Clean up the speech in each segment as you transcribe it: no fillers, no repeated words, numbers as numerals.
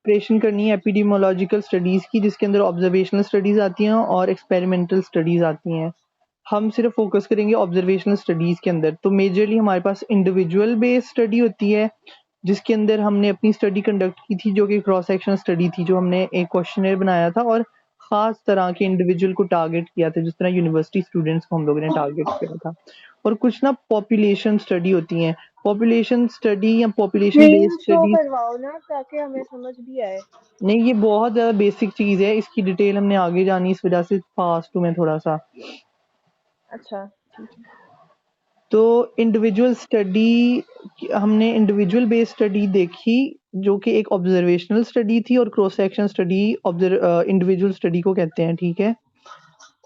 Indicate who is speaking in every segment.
Speaker 1: Preparation करनी है epidemiological studies की, जिसके अंदर ऑब्जर्वेशनल स्टडीज़ आती हैं और एक्सपेरिमेंटल स्टडीज़ आती हैं। हम सिर्फ फोकस करेंगे ऑब्जर्वेशनल स्टडीज़ के अंदर। तो मेजरली हमारे पास इंडिविजुअल बेस्ड स्टडी होती है, जिसके अंदर हमने अपनी स्टडी कंडक्ट की थी, जो कि क्रॉस सेक्शनल स्टडी थी, जो हमने एक क्वेश्चनेयर बनाया था और ख़ास तरह के इंडिविजुअल को टारगेट किया था, जिस तरह यूनिवर्सिटी स्टूडेंट्स को हम लोगों ने टारगेट किया था। और कुछ ना पॉपुलेशन स्टडी होती हैं। पॉपुलेशन स्टडी या population
Speaker 2: screen
Speaker 1: based
Speaker 2: show
Speaker 1: study
Speaker 2: करवाओ ना ताकि हमें समझ भी आए।
Speaker 1: नहीं, ये बहुत ज़्यादा बेसिक चीज़ है, इसकी डिटेल हमने आगे जानी, इस वजह से फास्ट हूँ मैं थोड़ा सा।
Speaker 2: अच्छा ठीक है।
Speaker 1: तो इंडिविजुअल स्टडी, हमने इंडिविजुअल बेस्ड स्टडी देखी, जो कि एक ऑब्जर्वेशनल स्टडी थी, और cross section study individual study को कहते हैं, ठीक है।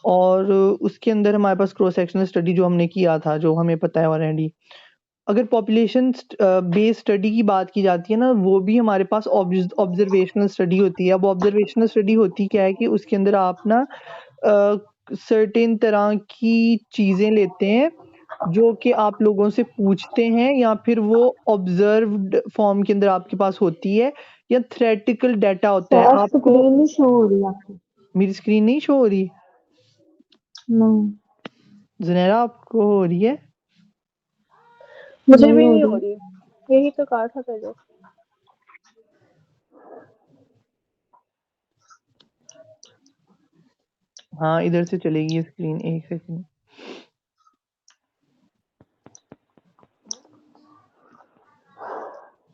Speaker 1: और उसके अंदर हमारे पास क्रॉस सेक्शनल स्टडी जो हमने किया था, जो हमें पता है ऑलरेडी। अगर पॉपुलेशन बेस्ड स्टडी की बात की जाती है ना, वो भी हमारे पास ऑब्जर्वेशनल स्टडी होती है। अब ऑब्जर्वेशनल स्टडी होती क्या है कि उसके अंदर आप ना सर्टेन तरह की चीज़ें लेते हैं, जो कि आप लोगों से पूछते हैं, या फिर वो ऑब्जर्व्ड फॉर्म के अंदर आपके पास होती है, या थ्योरेटिकल डाटा होता है। आपको
Speaker 3: स्क्रीन नहीं शो हो रही आपकी?
Speaker 1: मेरी स्क्रीन नहीं शो हो रही?
Speaker 3: नहीं,
Speaker 1: ज़ुनैरा, आपको हो रही है?
Speaker 2: मुझे
Speaker 3: नहीं
Speaker 2: भी
Speaker 3: हो
Speaker 2: नहीं हो
Speaker 3: रही।
Speaker 2: रही, यही तो कहा था पहले।
Speaker 1: हाँ, इधर से चलेगी स्क्रीन, एक सेकंड।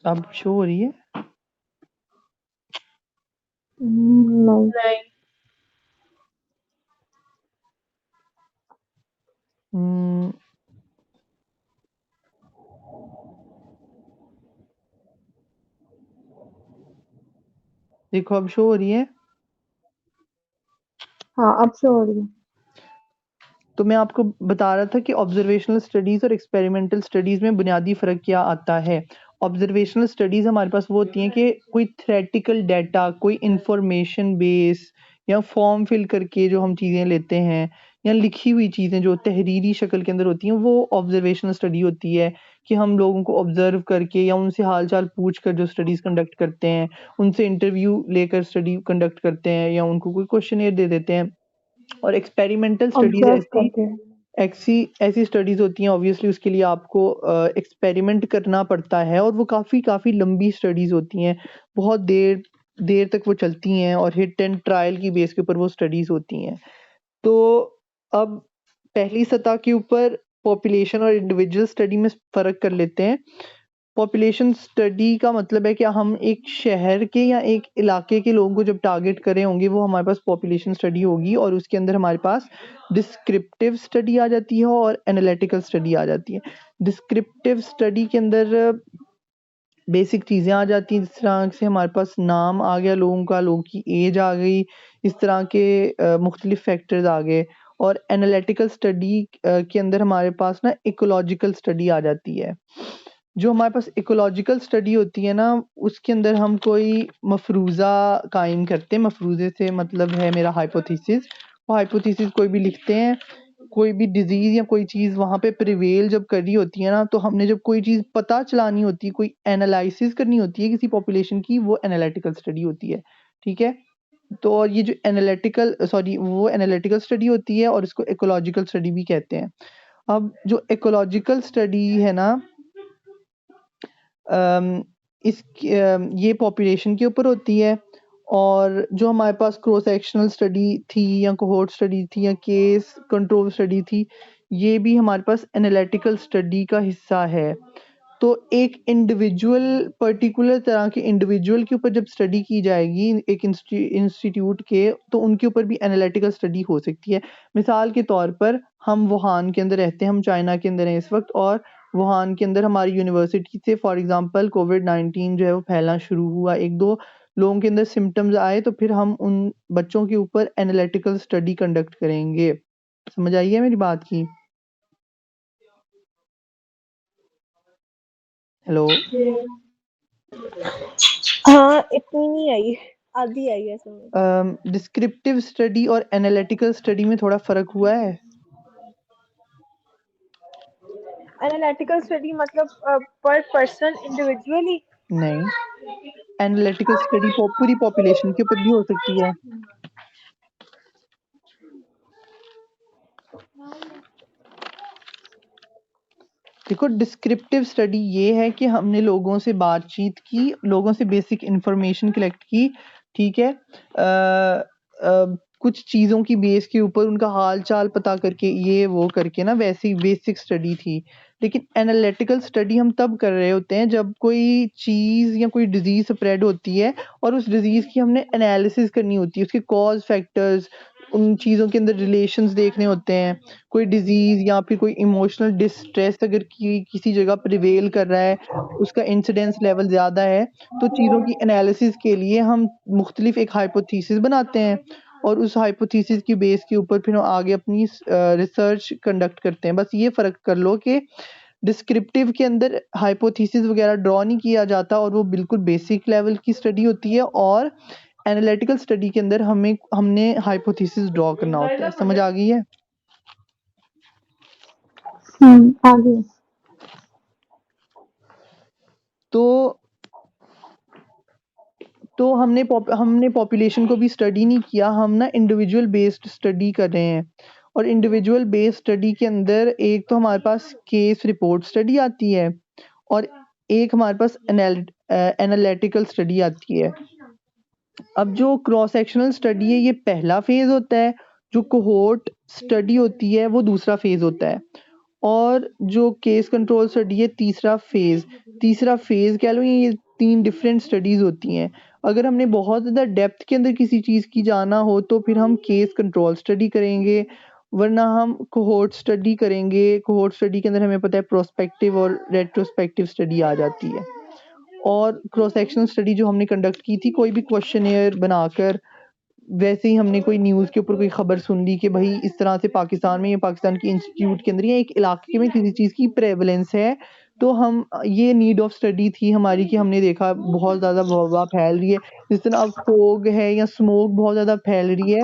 Speaker 1: अब शो हो रही है?
Speaker 3: नहीं।
Speaker 2: नहीं।
Speaker 1: हम्म, देखो अब शो हो रही है।
Speaker 3: हाँ, अब शो हो रही है।
Speaker 1: तो मैं आपको बता रहा था कि ऑब्जर्वेशनल स्टडीज और एक्सपेरिमेंटल स्टडीज में बुनियादी फ़र्क क्या आता है। ऑब्जर्वेशनल स्टडीज हमारे पास वो होती हैं कि कोई थ्योरेटिकल डाटा, कोई इंफॉर्मेशन बेस, या फॉर्म फिल करके जो हम चीज़ें लेते हैं, या लिखी हुई चीज़ें जो तहरीरी शक्ल के अंदर होती हैं, वो ऑब्जर्वेशनल स्टडी होती है। कि हम लोगों को ऑब्जर्व करके या उनसे हाल चाल पूछ कर जो स्टडीज़ कंडक्ट करते हैं, उनसे इंटरव्यू लेकर स्टडी कंडक्ट करते हैं, या उनको कोई क्वेश्चनेयर दे देते हैं। और एक्सपेरिमेंटल स्टडीज
Speaker 3: ऑब्जर्व करके।
Speaker 1: ऐसी स्टडीज होती हैं, ऑब्वियसली उसके लिए आपको एक्सपेरिमेंट करना पड़ता है, और वो काफ़ी काफ़ी लंबी स्टडीज होती हैं, बहुत देर देर तक वो चलती हैं, और हिट एंड ट्रायल की बेस के ऊपर वो स्टडीज होती हैं। तो अब पहली सतह के ऊपर पॉपुलेशन और इंडिविजुअल स्टडी में फ़र्क कर लेते हैं। पॉपुलेशन स्टडी का मतलब है कि हम एक शहर के या एक इलाके के लोगों को जब टारगेट करे होंगे, वो हमारे पास पॉपुलेशन स्टडी होगी, और उसके अंदर हमारे पास डिस्क्रिप्टिव स्टडी आ जाती है और एनालिटिकल स्टडी आ जाती है। डिस्क्रिप्टिव स्टडी के अंदर बेसिक चीज़ें आ जाती हैं, जिस तरह से हमारे पास नाम आ गया लोगों का, लोगों की एज आ गई, इस तरह के मुख्तलिफ फैक्टर्स आ गए। और एनालिटिकल स्टडी के अंदर हमारे पास ना इकोलॉजिकल स्टडी आ जाती है। जो हमारे पास इकोलॉजिकल स्टडी होती है ना, उसके अंदर हम कोई मफरूज़ा कायम करते हैं। मफरूज़े से मतलब है मेरा हाइपोथेसिस। वो हाइपोथेसिस कोई भी लिखते हैं, कोई भी डिज़ीज़ या कोई चीज़ वहाँ पे प्रिवेल जब कर रही होती है ना, तो हमने जब कोई चीज़ पता चलानी होती है, कोई एनालिसिस करनी होती है किसी पॉपुलेशन की, वो एनालिटिकल स्टडी होती है, ठीक है? तो और ये जो वो एनालिटिकल स्टडी होती है, और इसको इकोलॉजिकल स्टडी भी कहते हैं। अब जो इकोलॉजिकल स्टडी है ना, ये पॉपुलेशन के ऊपर होती है, और जो हमारे पास क्रॉस सेक्शनल स्टडी थी, या कोहोर्ट स्टडी थी, या केस कंट्रोल स्टडी थी, ये भी हमारे पास एनालिटिकल स्टडी का हिस्सा है। तो एक इंडिविजुअल, पर्टिकुलर तरह के इंडिविजुअल के ऊपर जब स्टडी की जाएगी एक इंस्टीट्यूट के, तो उनके ऊपर भी एनालिटिकल स्टडी हो सकती है। मिसाल के तौर पर हम वुहान के अंदर रहते हैं, हम चाइना के अंदर हैं इस वक्त, और वुहान के अंदर हमारी यूनिवर्सिटी से फॉर एग्जांपल कोविड-19 जो है वो फैलना शुरू हुआ, 1-2 लोगों के अंदर सिम्पटम्स आए, तो फिर हम उन बच्चों के ऊपर एनालिटिकल स्टडी कंडक्ट करेंगे। समझ आई है मेरी बात की? हेलो?
Speaker 2: हाँ, इतनी नहीं आई, आधी आई है समझ।
Speaker 1: डिस्क्रिप्टिव स्टडी और एनालिटिकल स्टडी में थोड़ा फ़र्क हुआ है?
Speaker 2: एनालिटिकल स्टडी मतलब पर पर्सन इंडिविजुअली?
Speaker 1: नहीं, एनालिटिकल स्टडी पूरी पॉपुलेशन के ऊपर भी हो सकती है। देखो डिस्क्रिप्टिव स्टडी ये है कि हमने लोगों से बातचीत की, लोगों से बेसिक इंफॉर्मेशन कलेक्ट की, ठीक है, कुछ चीज़ों की बेस के ऊपर उनका हाल चाल पता करके ये वो करके ना, वैसी बेसिक स्टडी थी। लेकिन एनालिटिकल स्टडी हम तब कर रहे होते हैं जब कोई चीज़ या कोई डिजीज़ स्प्रेड होती है और उस डिजीज़ की हमने एनालिसिस करनी होती है, उसके कॉज फैक्टर्स, उन चीज़ों के अंदर रिलेशंस देखने होते हैं। कोई डिजीज़ या फिर कोई इमोशनल डिस्ट्रेस अगर किसी जगह प्रिवेल कर रहा है, उसका इंसिडेंस लेवल ज़्यादा है, तो चीज़ों की एनालिसिस के लिए हम मुख्तलिफ एक हाइपोथेसिस बनाते हैं और उस हाइपोथेसिस की बेस के ऊपर फिर हम आगे अपनी रिसर्च कंडक्ट करते हैं। बस ये फ़र्क कर लो कि डिस्क्रिप्टिव के अंदर हाइपोथेसिस वगैरह ड्रॉ नहीं किया जाता और वो बिल्कुल बेसिक लेवल की स्टडी होती है, और एनालिटिकल स्टडी के अंदर हमने हाइपोथेसिस ड्रॉ करना होता है। समझ आ गई है?
Speaker 3: आगे।
Speaker 1: तो हमने पॉपुलेशन को भी स्टडी नहीं किया, हम ना इंडिविजुअल बेस्ड स्टडी कर रहे हैं। और इंडिविजुअल बेस्ड स्टडी के अंदर एक तो हमारे पास केस रिपोर्ट स्टडी आती है और एक हमारे पास एनालिटिकल स्टडी आती है। अब जो क्रॉस सेक्शनल स्टडी है ये पहला फेज होता है, जो कोहोर्ट स्टडी होती है वो दूसरा फेज होता है, और जो केस कंट्रोल स्टडी है तीसरा फेज कह लो। ये 3 डिफरेंट स्टडीज होती हैं। अगर हमने बहुत ज़्यादा डेप्थ के अंदर किसी चीज़ की जाना हो तो फिर हम केस कंट्रोल स्टडी करेंगे, वरना हम कोहोर्ट स्टडी करेंगे। कोहोर्ट स्टडी के अंदर हमें पता है प्रोस्पेक्टिव और रेट्रोस्पेक्टिव स्टडी आ जाती है। और क्रॉस सेक्शनल स्टडी जो हमने कंडक्ट की थी, कोई भी क्वेश्चनेयर बनाकर, वैसे ही हमने कोई न्यूज़ के ऊपर कोई खबर सुन ली कि भाई इस तरह से पाकिस्तान में या पाकिस्तान की इंस्टीट्यूट के अंदर या एक इलाके में किसी चीज़ की प्रेवलेंस है, तो हम ये नीड ऑफ स्टडी थी हमारी कि हमने देखा बहुत ज़्यादा वबा फैल रही है। जिस तरह अब फोग है या स्मोक बहुत ज़्यादा फैल रही है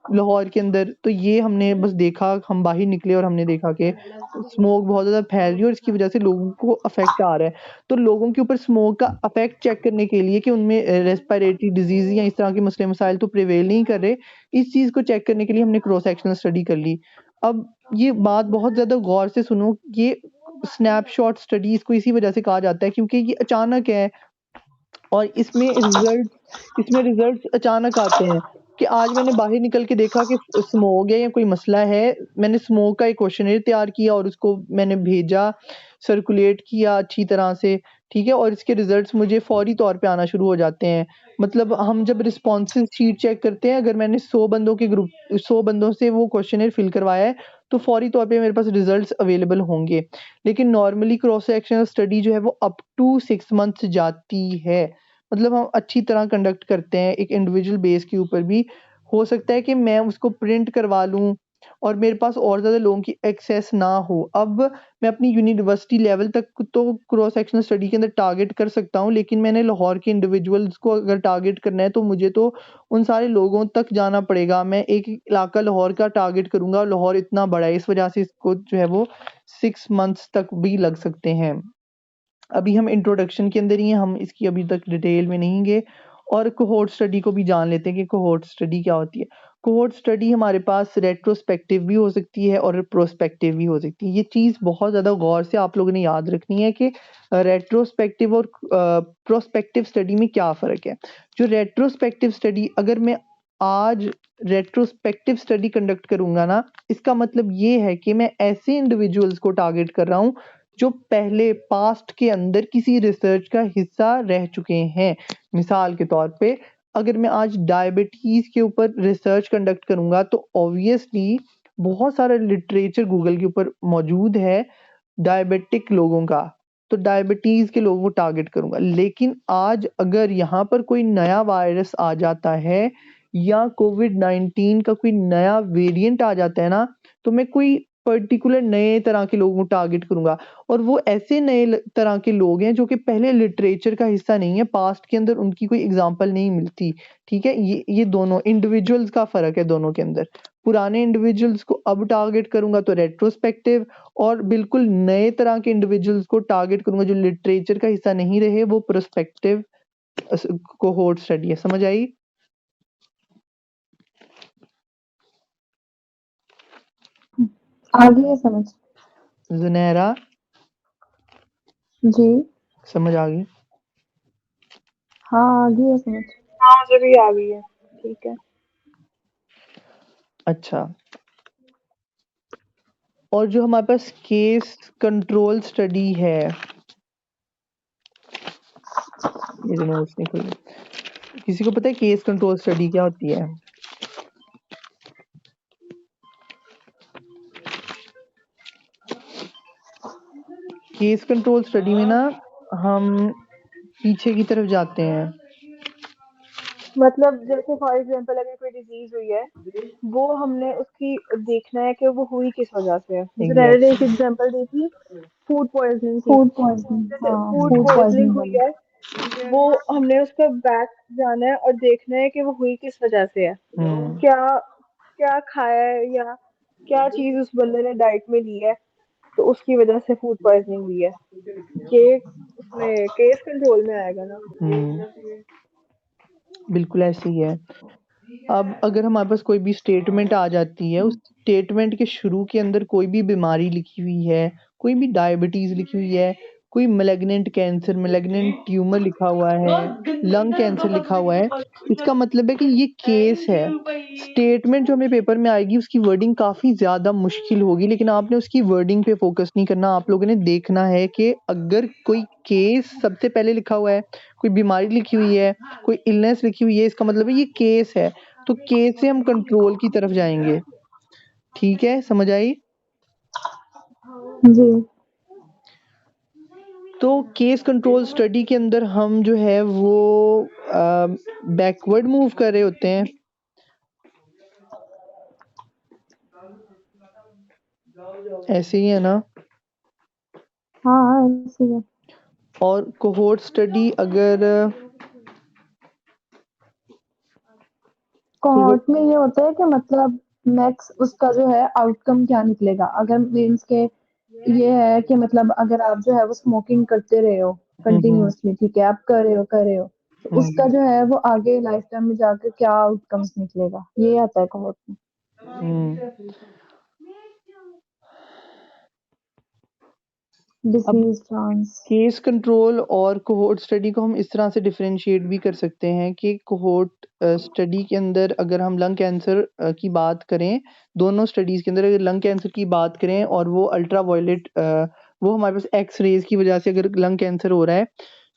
Speaker 1: लाहौर के अंदर, तो ये हमने बस देखा, हम बाहर निकले और हमने देखा कि स्मोक बहुत ज़्यादा फैल रही है और इसकी वजह से लोगों को अफेक्ट आ रहा है। तो लोगों के ऊपर स्मोक का अफेक्ट चेक करने के लिए कि उनमें रेस्पिरेटरी डिजीज़ या इस तरह के मसले मसाइल तो प्रिवेल नहीं कर रहे, इस चीज़ को चेक करने के लिए हमने क्रॉस सेक्शनल स्टडी कर ली। अब ये बात बहुत ज़्यादा गौर से सुनो, ये स्नैपशॉट स्टडी इसको इसी वजह से कहा जाता है क्योंकि ये अचानक है और इसमें रिजल्ट्स अचानक आते हैं कि आज मैंने बाहर निकल के देखा कि स्मोक है या कोई मसला है, मैंने स्मोक का एक क्वेश्चनेयर तैयार किया और उसको मैंने भेजा, सर्कुलेट किया अच्छी तरह से, ठीक है, और इसके रिजल्ट्स मुझे फौरी तौर पे आना शुरू हो जाते हैं। मतलब हम जब रिस्पॉन्सेज शीट चेक करते हैं, अगर मैंने 100 बंदों से वो क्वेश्चनेयर फिल करवाया है तो फौरी तौर पे मेरे पास रिजल्ट्स अवेलेबल होंगे। लेकिन नॉर्मली क्रॉस सेक्शनल स्टडी जो है वो अप टू 6 मंथ्स जाती है। मतलब हम अच्छी तरह कंडक्ट करते हैं एक इंडिविजुअल बेस के ऊपर भी। हो सकता है कि मैं उसको प्रिंट करवा लूँ और मेरे पास और ज़्यादा लोगों की एक्सेस ना हो। अब मैं अपनी यूनिवर्सिटी लेवल तक तो क्रॉस सेक्शनल स्टडी के अंदर टारगेट कर सकता हूँ, लेकिन मैंने लाहौर के इंडिविजुअल्स को अगर टारगेट करना है तो मुझे तो उन सारे लोगों तक जाना पड़ेगा। मैं एक इलाका लाहौर का टारगेट करूँगा और लाहौर इतना बड़ा है, इस वजह से इसको जो है वो 6 मंथ्स तक भी लग सकते हैं। अभी हम इंट्रोडक्शन के अंदर ही हैं, हम इसकी अभी तक डिटेल में नहीं गए, और कोहोर्ट स्टडी को भी जान लेते हैं कि कोहोर्ट स्टडी क्या होती है। कोहोर्ट स्टडी हमारे पास रेट्रोस्पेक्टिव भी हो सकती है और प्रोस्पेक्टिव भी हो सकती है। ये चीज़ बहुत ज़्यादा गौर से आप लोगों ने याद रखनी है कि रेट्रोस्पेक्टिव और प्रोस्पेक्टिव स्टडी में क्या फ़र्क है। जो रेट्रोस्पेक्टिव स्टडी, अगर मैं आज रेट्रोस्पेक्टिव स्टडी कंडक्ट करूँगा ना, इसका मतलब ये है कि मैं ऐसे इंडिविजुअल्स को टारगेट कर रहा हूँ जो पहले पास्ट के अंदर किसी रिसर्च का हिस्सा रह चुके हैं। मिसाल के तौर पे अगर मैं आज डायबिटीज़ के ऊपर रिसर्च कंडक्ट करूँगा तो ऑब्वियसली बहुत सारा लिटरेचर गूगल के ऊपर मौजूद है डायबिटिक लोगों का, तो डायबिटीज़ के लोगों को टारगेट करूँगा। लेकिन आज अगर यहाँ पर कोई नया वायरस आ जाता है या कोविड-19 का कोई नया वेरिएंट आ जाता है ना, तो मैं कोई पर्टिकुलर नए तरह के लोगों को टारगेट करूँगा, और वो ऐसे नए तरह के लोग हैं जो कि पहले लिटरेचर का हिस्सा नहीं है, पास्ट के अंदर उनकी कोई एग्जांपल नहीं मिलती, ठीक है। ये दोनों इंडिविजुअल्स का फ़र्क है दोनों के अंदर। पुराने इंडिविजुअल्स को अब टारगेट करूँगा तो रेट्रोस्पेक्टिव, और बिल्कुल नए तरह के इंडिविजुअल्स को टारगेट करूँगा जो लिटरेचर का हिस्सा नहीं रहे, वो प्रोस्पेक्टिव कोहोर्ट स्टडी है। समझ आई?
Speaker 3: आ गई है समझ।
Speaker 1: जुनैरा
Speaker 3: जी
Speaker 1: समझ आ गई?
Speaker 3: हाँ आ गई है समझ।
Speaker 2: हाँ मुझे भी आ गई है। ठीक है।
Speaker 1: अच्छा, और जो हमारे पास केस कंट्रोल स्टडी है, मेरे नोट्स नहीं खुले। किसी को पता है केस कंट्रोल स्टडी क्या होती है? केस कंट्रोल स्टडी में ना हम पीछे की तरफ जाते हैं।
Speaker 2: मतलब जैसे फॉर एग्जांपल अगर कोई डिजीज हुई है, वो हमने उसकी देखना है कि वो हुई किस वजह से है। जैसे मैंने एक
Speaker 1: एग्जैक्टली।
Speaker 2: एग्जांपल दी थी, फूड पॉइजनिंग की।
Speaker 3: फूड पॉइजनिंग,
Speaker 2: जैसे
Speaker 3: हाँ
Speaker 2: फूड
Speaker 3: फूड
Speaker 2: पॉइजनिंग
Speaker 3: पॉइजनिंग
Speaker 2: हुई
Speaker 3: वाली।
Speaker 2: है, वो हमने उसका बैक जाना है और देखना है कि वो हुई किस वजह से है। क्या क्या खाया है या क्या चीज उस बंदे ने डाइट में ली है, तो उसकी वजह से फूड पॉइजनिंग हुई है। ये उसमें केस कंट्रोल में आएगा ना।
Speaker 1: बिल्कुल ऐसे ही है। अब अगर हमारे पास कोई भी स्टेटमेंट आ जाती है, उस स्टेटमेंट के शुरू के अंदर कोई भी बीमारी लिखी हुई है, कोई भी डायबिटीज लिखी हुई है, कोई मैलिग्नेंट कैंसर, मैलिग्नेंट ट्यूमर लिखा हुआ है, लंग कैंसर लिखा हुआ है, इसका मतलब है कि ये केस है। स्टेटमेंट जो हमें पेपर में आएगी उसकी वर्डिंग काफी ज्यादा मुश्किल होगी, लेकिन आपने उसकी वर्डिंग पे फोकस नहीं करना। आप लोगों ने देखना है कि अगर कोई केस सबसे पहले लिखा हुआ है, कोई बीमारी लिखी हुई है, कोई इलनेस लिखी हुई है, इसका मतलब है ये केस है। तो केस से हम कंट्रोल की तरफ जाएंगे। ठीक है, समझ आई?
Speaker 3: जी
Speaker 1: तो केस कंट्रोल स्टडी के अंदर हम जो है वो बैकवर्ड मूव कर रहे होते हैं। ऐसे ही है ना?
Speaker 3: हाँ ऐसे ही है।
Speaker 1: और कोहोर्ट स्टडी अगर
Speaker 3: कोहॉर्ट में ये होता है कि मतलब नेक्स्ट उसका जो है आउटकम क्या निकलेगा, अगर मीन्स के ये है कि मतलब अगर आप जो है वो स्मोकिंग करते रहे हो
Speaker 1: हम्म
Speaker 3: कंटिन्यूअसली, ठीक है, आप कर रहे हो तो उसका
Speaker 1: हम्म
Speaker 3: जो है वो आगे लाइफ टाइम में जाकर क्या आउटकम्स निकलेगा, ये आता है कोहॉर्ट में।
Speaker 1: हम्म। अब
Speaker 3: डिसीज चांस।
Speaker 1: केस कंट्रोल और कोहोर्ट स्टडी को हम इस तरह से डिफरेंशिएट भी कर सकते हैं कि कोहोर्ट स्टडी के अंदर अगर हम लंग कैंसर की बात करें, दोनों स्टडीज के अंदर अगर लंग कैंसर की बात करें और वो अल्ट्रा वायलेट, वो हमारे पास एक्स रेज की वजह से अगर लंग कैंसर हो रहा है,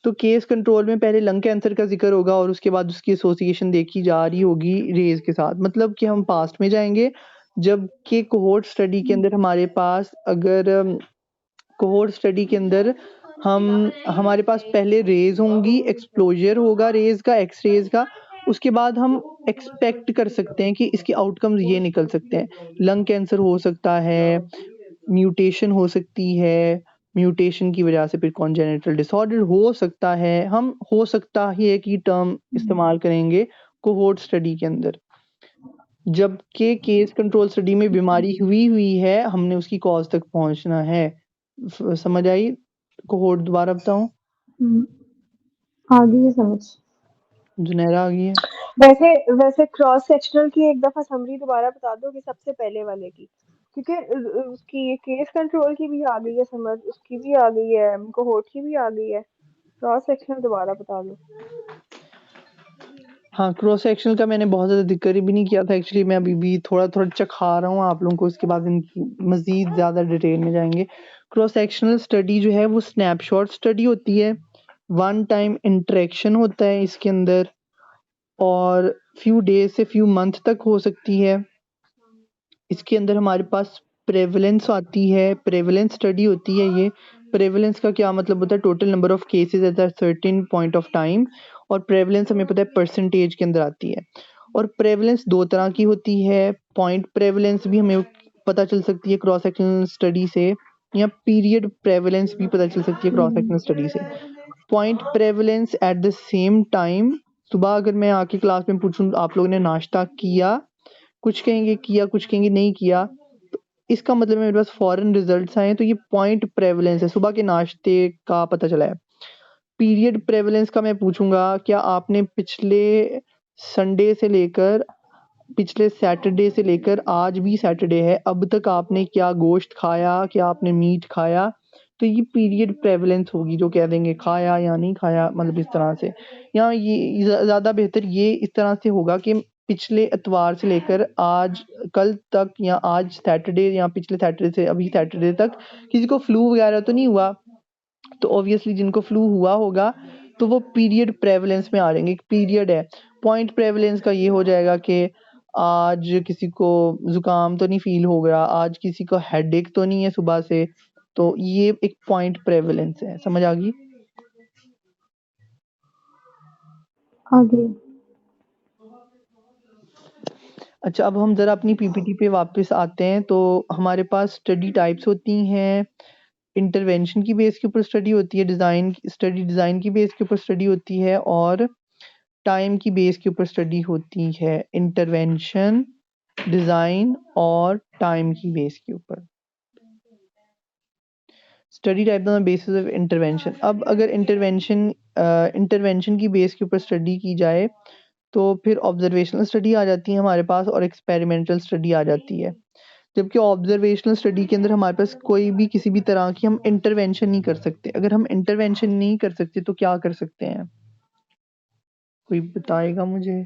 Speaker 1: तो केस कंट्रोल में पहले लंग कैंसर का जिक्र होगा और उसके बाद उसकी एसोसिएशन देखी जा रही होगी रेज के साथ। मतलब कि हम पास्ट में जाएंगे, जबकि कोहोर्ट स्टडी के अंदर हमारे पास अगर कोहोर्ट स्टडी के अंदर हमारे पास पहले रेज होंगी, एक्सपोजर होगा रेज का, एक्स रेज का, उसके बाद हम एक्सपेक्ट कर सकते हैं कि इसके आउटकम्स ये निकल सकते हैं। लंग कैंसर हो सकता है, म्यूटेशन हो सकती है, म्यूटेशन की वजह से फिर कॉन्जेनिटल डिसऑर्डर हो सकता है। हम हो सकता ही है कि टर्म इस्तेमाल करेंगे कोहोर्ट स्टडी के अंदर, जबकि केस कंट्रोल स्टडी में बीमारी हुई है, हमने उसकी कॉज तक पहुंचना है। समझ आई? कोहोर्ट दोबारा बताऊं?
Speaker 3: आ गई है समझ।
Speaker 1: जुनैरा आ गई है?
Speaker 2: वैसे वैसे क्रॉस सेक्शनल की एक दफा समरी दोबारा बता दो कि सबसे पहले वाले की, क्योंकि उसकी केस कंट्रोल की भी आ गई है समझ, उसकी भी आ गई है, कोहोर्ट की भी आ गई है। क्रॉस सेक्शनल दोबारा बता दो।
Speaker 1: हाँ, क्रॉस सेक्शनल का मैंने बहुत ज़्यादा जिक्र भी नहीं किया था एक्चुअली। मैं अभी भी थोड़ा-थोड़ा चखा रहा हूँ आप लोगों को, इसके बाद इनकी मज़ीद ज़्यादा डिटेल में जाएँगे। क्रॉस सेक्शनल स्टडी जो है वो स्नैपशॉट स्टडी होती है। वन टाइम इंटरेक्शन होता है इसके अंदर और फ्यू डेज़ से फ्यू मंथ तक हो सकती है। इसके अंदर हमारे पास प्रेवलेंस आती है, प्रेवलेंस स्टडी होती है ये। प्रेवलेंस का क्या मतलब होता है? Total number of cases at a certain point of time. और प्रेवलेंस हमें पता है परसेंटेज के अंदर आती है। और प्रेवलेंस दो तरह की होती है, पॉइंट प्रेवलेंस भी हमें पता चल सकती है क्रॉस सेक्शनल स्टडी से, या पीरियड प्रेवलेंस भी पता चल सकती है क्रॉस सेक्शनल स्टडी से। Point prevalence at the same time, सुबह अगर मैं आके क्लास में पूछूं आप लोगों ने नाश्ता किया, कुछ कहेंगे किया, कुछ कहेंगे नहीं किया, तो इसका मतलब है मेरे पास फॉरेन रिजल्ट्स आए हैं, तो ये पॉइंट प्रेवलेंस है, सुबह के नाश्ते का पता चला है। पीरियड प्रेवलेंस का मैं पूछूंगा, क्या आपने पिछले सैटरडे से लेकर आज भी सैटरडे है, अब तक आपने क्या गोश्त खाया, क्या आपने मीट खाया? तो ये पीरियड प्रेवलेंस होगी, जो कह देंगे खाया या नहीं खाया, मतलब इस तरह से। या ये ज़्यादा बेहतर ये इस तरह से होगा कि पिछले इतवार से लेकर आज कल तक, या आज सैटरडे या पिछले सैटरडे से अभी सैटरडे तक किसी को फ्लू वगैरह तो नहीं हुआ। तो ऑब्वियसली जिनको फ्लू हुआ होगा तो वो पीरियड प्रेवलेंस में आ जाएंगे। एक पीरियड है, पॉइंट प्रेवलेंस का ये हो जाएगा कि आज किसी को जुकाम तो नहीं फील हो गया, आज किसी को हेडेक तो नहीं है सुबह से, तो ये एक पॉइंट प्रेवलेंस है। समझ आ गई?
Speaker 3: आगे
Speaker 1: अच्छा, अब हम जरा अपनी पीपीटी पे वापस आते हैं। तो हमारे पास स्टडी टाइप्स होती हैं, इंटरवेंशन की बेस के ऊपर स्टडी होती है, डिज़ाइन की बेस के ऊपर स्टडी होती है, और टाइम की बेस के ऊपर स्टडी होती है। इंटरवेंशन, डिज़ाइन और टाइम की बेस के ऊपर study type on the basis of intervention. अब अगर इंटरवेंशन की बेस के ऊपर स्टडी की जाए तो फिर ऑब्जर्वेशनल स्टडी आ जाती है हमारे पास, और एक्सपेरिमेंटल स्टडी आ जाती है। जबकि ऑब्जर्वेशनल स्टडी के अंदर हमारे पास कोई भी किसी भी तरह की हम इंटरवेंशन नहीं कर सकते। अगर हम इंटरवेंशन नहीं कर सकते तो क्या कर सकते हैं? कोई बताएगा मुझे?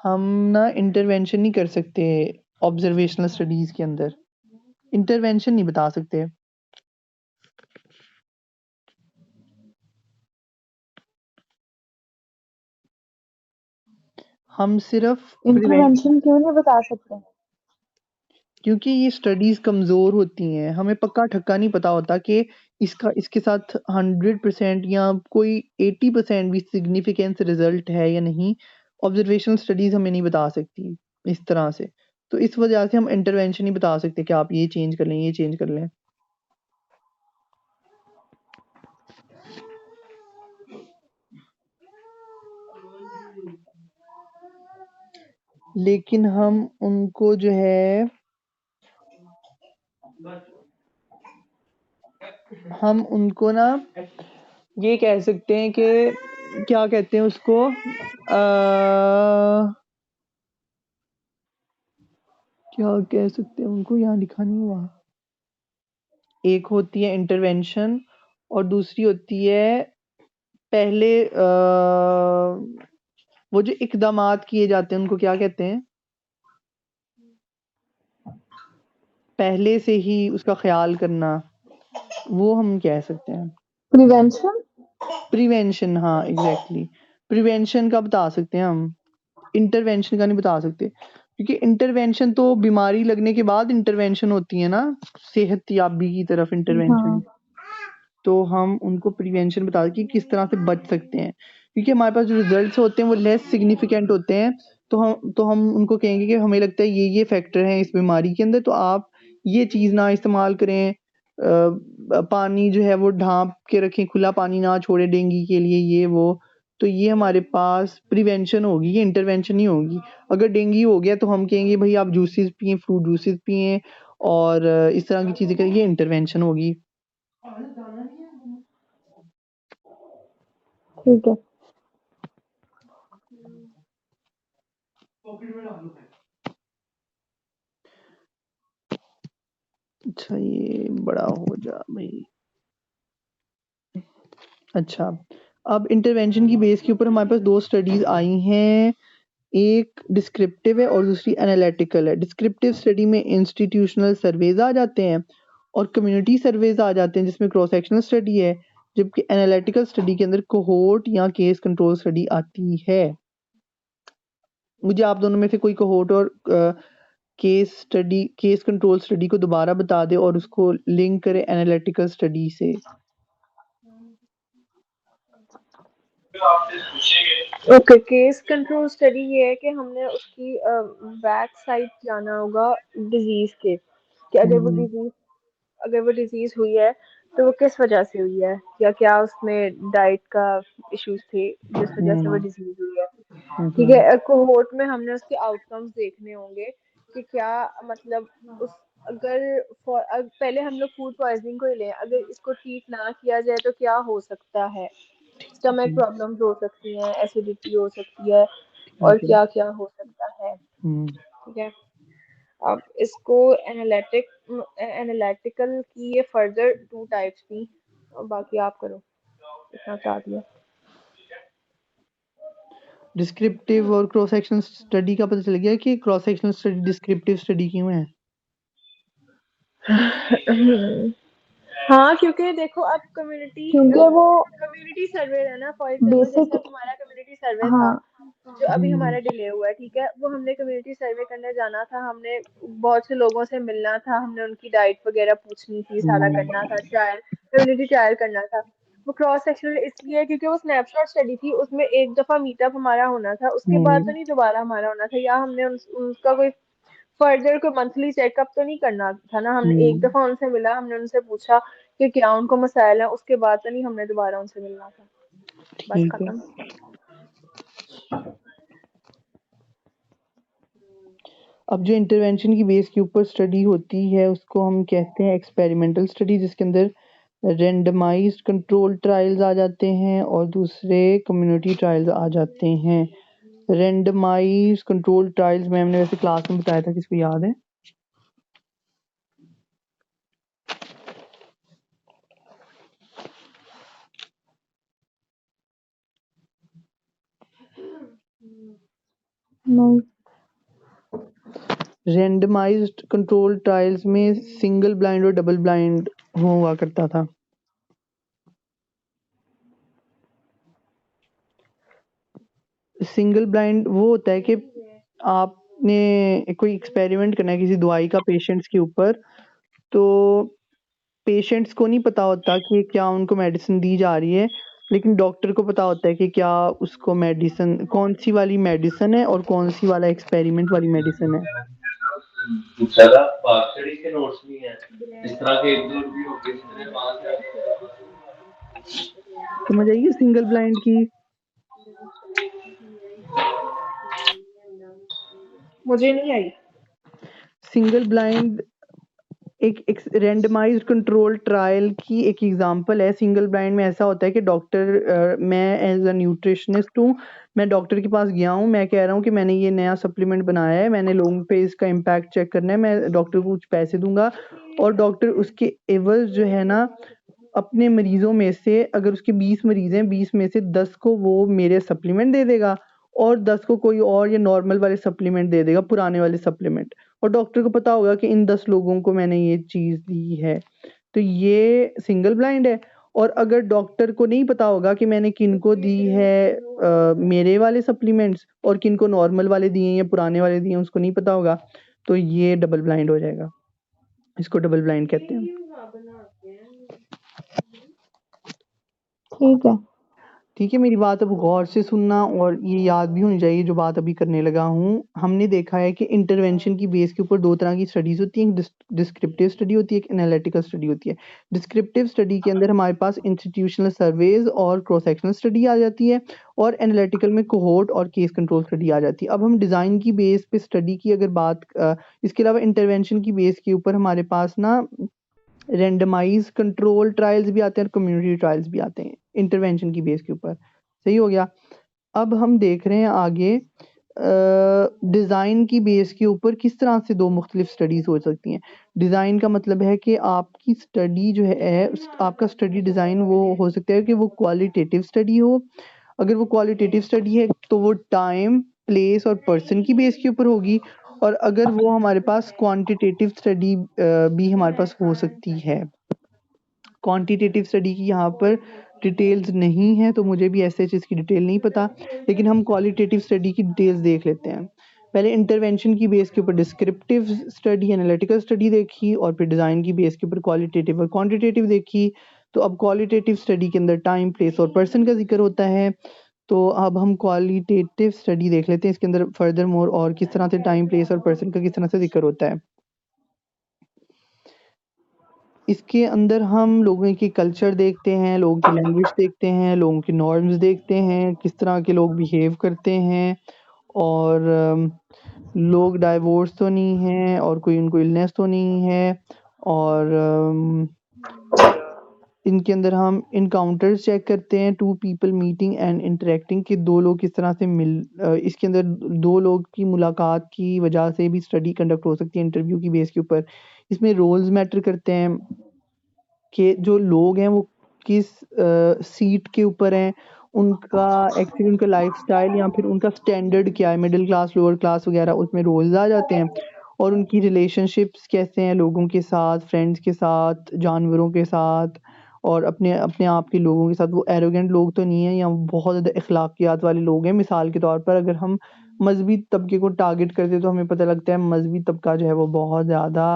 Speaker 1: हम ना इंटरवेंशन नहीं कर सकते ऑब्जर्वेशनल स्टडीज के अंदर, इंटरवेंशन नहीं बता सकते। हम सिर्फ
Speaker 3: इंटरवेंशन क्यों नहीं बता सकते?
Speaker 1: क्योंकि ये स्टडीज कमजोर होती हैं, हमें पक्का ठक्का नहीं पता होता कि इसके साथ 100% या कोई 80% भी सिग्निफिकेंस रिजल्ट है या नहीं। ऑब्जर्वेशनल स्टडीज हमें नहीं बता सकती इस तरह से। तो इस वजह से हम इंटरवेंशन नहीं बता सकते कि आप ये चेंज कर लें, ये चेंज कर लें। लेकिन हम उनको जो है, हम उनको ना ये कह सकते हैं कि क्या कहते हैं उसको, क्या कह सकते हैं उनको, यहाँ लिखा नहीं हुआ। एक होती है इंटरवेंशन और दूसरी होती है पहले वो जो इकदामात किए जाते हैं उनको क्या कहते हैं? पहले से ही उसका ख्याल करना, वो हम कह सकते हैं
Speaker 3: प्रिवेंशन।
Speaker 1: प्रिवेंशन। हाँ एग्जैक्टली, प्रिवेंशन का बता सकते हैं हम, इंटरवेंशन का नहीं बता सकते। क्योंकि इंटरवेंशन तो बीमारी लगने के बाद इंटरवेंशन होती है ना, सेहत याबी की तरफ इंटरवेंशन।
Speaker 3: हाँ
Speaker 1: तो हम उनको प्रिवेंशन बता दें कि किस तरह से बच सकते हैं। क्योंकि हमारे पास जो रिजल्ट्स होते हैं वो लेस सिग्निफिकेंट होते हैं, तो हम उनको कहेंगे कि हमें लगता है ये फैक्टर हैं इस बीमारी के अंदर, तो आप ये चीज़ ना इस्तेमाल करें। पानी जो है वो ढाँप के रखें, खुला पानी ना छोड़ें डेंगू के लिए, ये वो। तो ये हमारे पास प्रिवेंशन होगी, ये इंटरवेंशन नहीं होगी। अगर डेंगू हो गया तो हम कहेंगे भई आप जूसेस पिएँ, फ्रूट जूसेस पिएँ और इस तरह की चीज़ें करें, ये इंटरवेंशन होगी।
Speaker 3: ठीक है।
Speaker 1: अच्छा ये बड़ा हो जा भाई। अच्छा, अब इंटरवेंशन की बेस के ऊपर हमारे पास 2 स्टडीज़ आई हैं, एक डिस्क्रिप्टिव है और दूसरी एनालिटिकल है। डिस्क्रिप्टिव स्टडी में इंस्टीट्यूशनल सर्वेज आ जाते हैं और कम्युनिटी सर्वेज आ जाते हैं जिसमें क्रॉस सेक्शनल स्टडी है, जबकि एनालिटिकल स्टडी के अंदर कोहोर्ट या केस कंट्रोल स्टडी आती है। मुझे आप दोनों में से कोई कोहोर्ट और केस कंट्रोल स्टडी को दोबारा बता दे और उसको लिंक करे एनालिटिकल स्टडी से।
Speaker 2: ओके, केस कंट्रोल स्टडी ये है कि हमने उसकी बैक साइड जाना होगा डिजीज के, कि अगर वो डिजीज हुई है तो वो किस वजह से हुई है, या क्या उसमें डाइट का इश्यूज थे जिस वजह से वो डिजीज हुई है। ठीक है, कोहोर्ट में हमने उसके आउटकम्स देखने होंगे कि क्या मतलब उस अगर पहले हम लोग फूड पॉइजनिंग को ही लें, अगर इसको ट्रीट ना किया जाए तो क्या हो सकता है। स्टमक
Speaker 1: ठीक
Speaker 2: प्रॉब्लम्स हो सकती हैं, एसिडिटी हो सकती है, और
Speaker 1: ठीक है।
Speaker 2: क्या क्या हो सकता है।
Speaker 1: हम्म।
Speaker 2: ठीक है। अब इसको एनालिटिकल की ये फर्दर 2 टाइप्स थी, और बाकी आप करो इतना चाह दिया।
Speaker 1: डिस्क्रिप्टिव और क्रॉस सेक्शनल स्टडी का पता चल गया कि cross sectional study descriptive study क्यों है?
Speaker 2: हाँ, क्योंकि देखो अब कम्युनिटी
Speaker 3: क्योंकि वो
Speaker 2: कम्युनिटी सर्वे है ना, फॉर एग्जाम्पल जैसे
Speaker 3: बेसिक
Speaker 2: अब हमारा कम्युनिटी सर्वे था
Speaker 3: हाँ
Speaker 2: जो अभी
Speaker 1: हम्म।
Speaker 2: हमारा डिले हुआ है, ठीक है, वो हमने कम्युनिटी सर्वे करने जाना था, हमने बहुत से लोगों से मिलना था, हमने उनकी डाइट वगैरह पूछनी थी, सारा
Speaker 1: हम्म।
Speaker 2: करना था, ट्रायल कम्युनिटी ट्रायल करना था। वो क्रॉस सेक्शनल इसलिए क्योंकि वो स्नैपशॉट स्टडी थी, उसमें एक दफा मीटअप हमारा होना था, उसके बाद तो
Speaker 1: हम्म।
Speaker 2: नहीं दोबारा हमारा होना था, या हमने उनका कोई फर्दर कोई मंथली चेकअप तो नहीं करना था ना, हमने एक
Speaker 1: हम्म।
Speaker 2: दफा उनसे मिला, हमने उनसे पूछा कि क्या उनको मसाइल है, उसके बाद तो नहीं हमने दोबारा उनसे मिलना था। बस
Speaker 1: ठीक है।
Speaker 2: खत्म।
Speaker 1: अब जो इंटरवेंशन की बेस के ऊपर स्टडी होती है उसको हम कहते हैं एक्सपेरिमेंटल स्टडी, जिसके अंदर रेंडमाइज्ड कंट्रोल ट्रायल्स आ जाते हैं और दूसरे कम्युनिटी ट्रायल्स आ जाते हैं। रेंडमाइज्ड कंट्रोल ट्रायल्स में हमने वैसे क्लास में बताया था, किसको याद है?
Speaker 3: नहीं
Speaker 1: रेंडमाइज्ड कंट्रोल ट्रायल्स में सिंगल ब्लाइंड और डबल ब्लाइंड हुआ करता था। सिंगल ब्लाइंड वो होता है कि आपने कोई एक्सपेरिमेंट करना है किसी दवाई का पेशेंट्स के ऊपर, तो पेशेंट्स को नहीं पता होता कि क्या उनको मेडिसिन दी जा रही है, लेकिन डॉक्टर को पता होता है कि क्या उसको मेडिसिन कौन सी वाली मेडिसिन है और कौन सी वाला एक्सपेरिमेंट वाली मेडिसिन है।
Speaker 2: ज्यादा पार्शली के नोट्स नहीं है इस तरह के एक दो रिव्यू होते हैं वहां से।
Speaker 1: समझ आइए सिंगल ब्लाइंड की?
Speaker 2: मुझे नहीं आई।
Speaker 1: सिंगल ब्लाइंड एक रेंडमाइज्ड कंट्रोल ट्रायल की एक एग्जांपल है। सिंगल ब्लाइंड में ऐसा होता है कि डॉक्टर मैं एज अ न्यूट्रिशनिस्ट हूँ, मैं डॉक्टर के पास गया हूँ, मैं कह रहा हूँ कि मैंने ये नया सप्लीमेंट बनाया है, मैंने लोगों पे इसका इम्पैक्ट चेक करना है, मैं डॉक्टर को कुछ पैसे दूंगा और डॉक्टर उसके एवज जो है ना अपने मरीजों में से, अगर उसके 20 मरीज हैं 20 में से 10 को वो मेरे सप्लीमेंट दे देगा और 10 को कोई और ये नॉर्मल वाले सप्लीमेंट दे देगा, पुराने वाले सप्लीमेंट। और डॉक्टर को पता होगा कि इन 10 लोगों को मैंने ये चीज़ दी है, तो ये सिंगल ब्लाइंड है। और अगर डॉक्टर को नहीं पता होगा कि मैंने किनको दी है मेरे वाले सप्लीमेंट्स और किनको नॉर्मल वाले दिए या पुराने वाले दिए, उसको नहीं पता होगा, तो ये डबल ब्लाइंड हो जाएगा। इसको डबल ब्लाइंड कहते हैं।
Speaker 3: ठीक है।
Speaker 1: ठीक है, मेरी बात अब गौर से सुनना और ये याद भी होनी चाहिए जो बात अभी करने लगा हूँ। हमने देखा है कि इंटरवेंशन की बेस के ऊपर 2 तरह की स्टडीज़ होती हैं, एक डिस्क्रिप्टिव स्टडी होती है, एक एनालिटिकल स्टडी होती है। डिस्क्रिप्टिव स्टडी के अंदर हमारे पास इंस्टीट्यूशनल सर्वेज और क्रॉस सेक्शनल स्टडी आ जाती है और एनालिटिकल में कोहोर्ट और केस कंट्रोल स्टडी आ जाती है। अब हम डिज़ाइन की बेस पे स्टडी की अगर बात इसके अलावा इंटरवेंशन की बेस के ऊपर हमारे पास ना रैंडमाइज कंट्रोल ट्रायल्स भी आते हैं और कम्युनिटी ट्रायल्स भी आते हैं इंटरवेंशन की बेस के ऊपर। सही हो गया। अब हम देख रहे हैं आगे डिज़ाइन की बेस के ऊपर किस तरह से 2 मुख्तलिफ स्टडीज़ हो सकती हैं। डिज़ाइन का मतलब है कि आपकी स्टडी जो है आपका स्टडी डिज़ाइन वो हो सकता है कि वो क्वालिटेटिव स्टडी हो। अगर वो क्वालिटेटिव स्टडी है तो वो टाइम, प्लेस और पर्सन की बेस के ऊपर होगी, और अगर वो हमारे पास क्वांटिटेटिव स्टडी भी हमारे पास हो सकती है। क्वांटिटेटिव स्टडी की यहाँ पर डिटेल्स नहीं है, तो मुझे भी ऐसे इसकी डिटेल नहीं पता, लेकिन हम क्वालिटेटिव स्टडी की डिटेल्स देख लेते हैं। पहले इंटरवेंशन की बेस के ऊपर डिस्क्रिप्टिव स्टडी, एनालिटिकल स्टडी देखी और फिर डिज़ाइन की बेस के ऊपर क्वालिटेटिव और क्वांटिटेटिव देखी। तो अब क्वालिटेटिव स्टडी के अंदर टाइम, प्लेस और पर्सन का जिक्र होता है। तो अब हम क्वालिटेटिव स्टडी देख लेते हैं, इसके अंदर फर्दर मोर और किस तरह से टाइम, प्लेस और पर्सन का किस तरह से जिक्र होता है। इसके अंदर हम लोगों की कल्चर देखते हैं, लोगों की लैंग्वेज देखते हैं, लोगों की नॉर्म्स देखते हैं, किस तरह के लोग बिहेव करते हैं और लोग डाइवोर्स तो नहीं हैं और कोई उनको इलनेस तो नहीं है और इनके अंदर हम इनकाउंटर्स चेक करते हैं, 2 पीपल मीटिंग एंड इंटरैक्टिंग कि 2 लोग किस तरह से इसके अंदर 2 लोग की मुलाकात की वजह से भी स्टडी कंडक्ट हो सकती है इंटरव्यू की बेस के ऊपर। इसमें रोल्स मैटर करते हैं कि जो लोग हैं वो किस सीट के ऊपर हैं, उनका एक्चुअली उनका लाइफ़स्टाइल या फिर उनका स्टैंडर्ड क्या है, मिडल क्लास, लोअर क्लास वगैरह उसमें रोल्स आ जाते हैं और उनकी रिलेशनशिप्स कैसे हैं लोगों के साथ, फ्रेंड्स के साथ, जानवरों के साथ और अपने अपने आप के लोगों के साथ। वो एरोगेंट लोग तो नहीं हैं या बहुत ज़्यादा अखलाकियात वाले लोग हैं। मिसाल के तौर पर अगर हम मज़हबी तबके को टारगेट करते हैं तो हमें पता लगता है मज़हबी तबका जो है वो बहुत ज़्यादा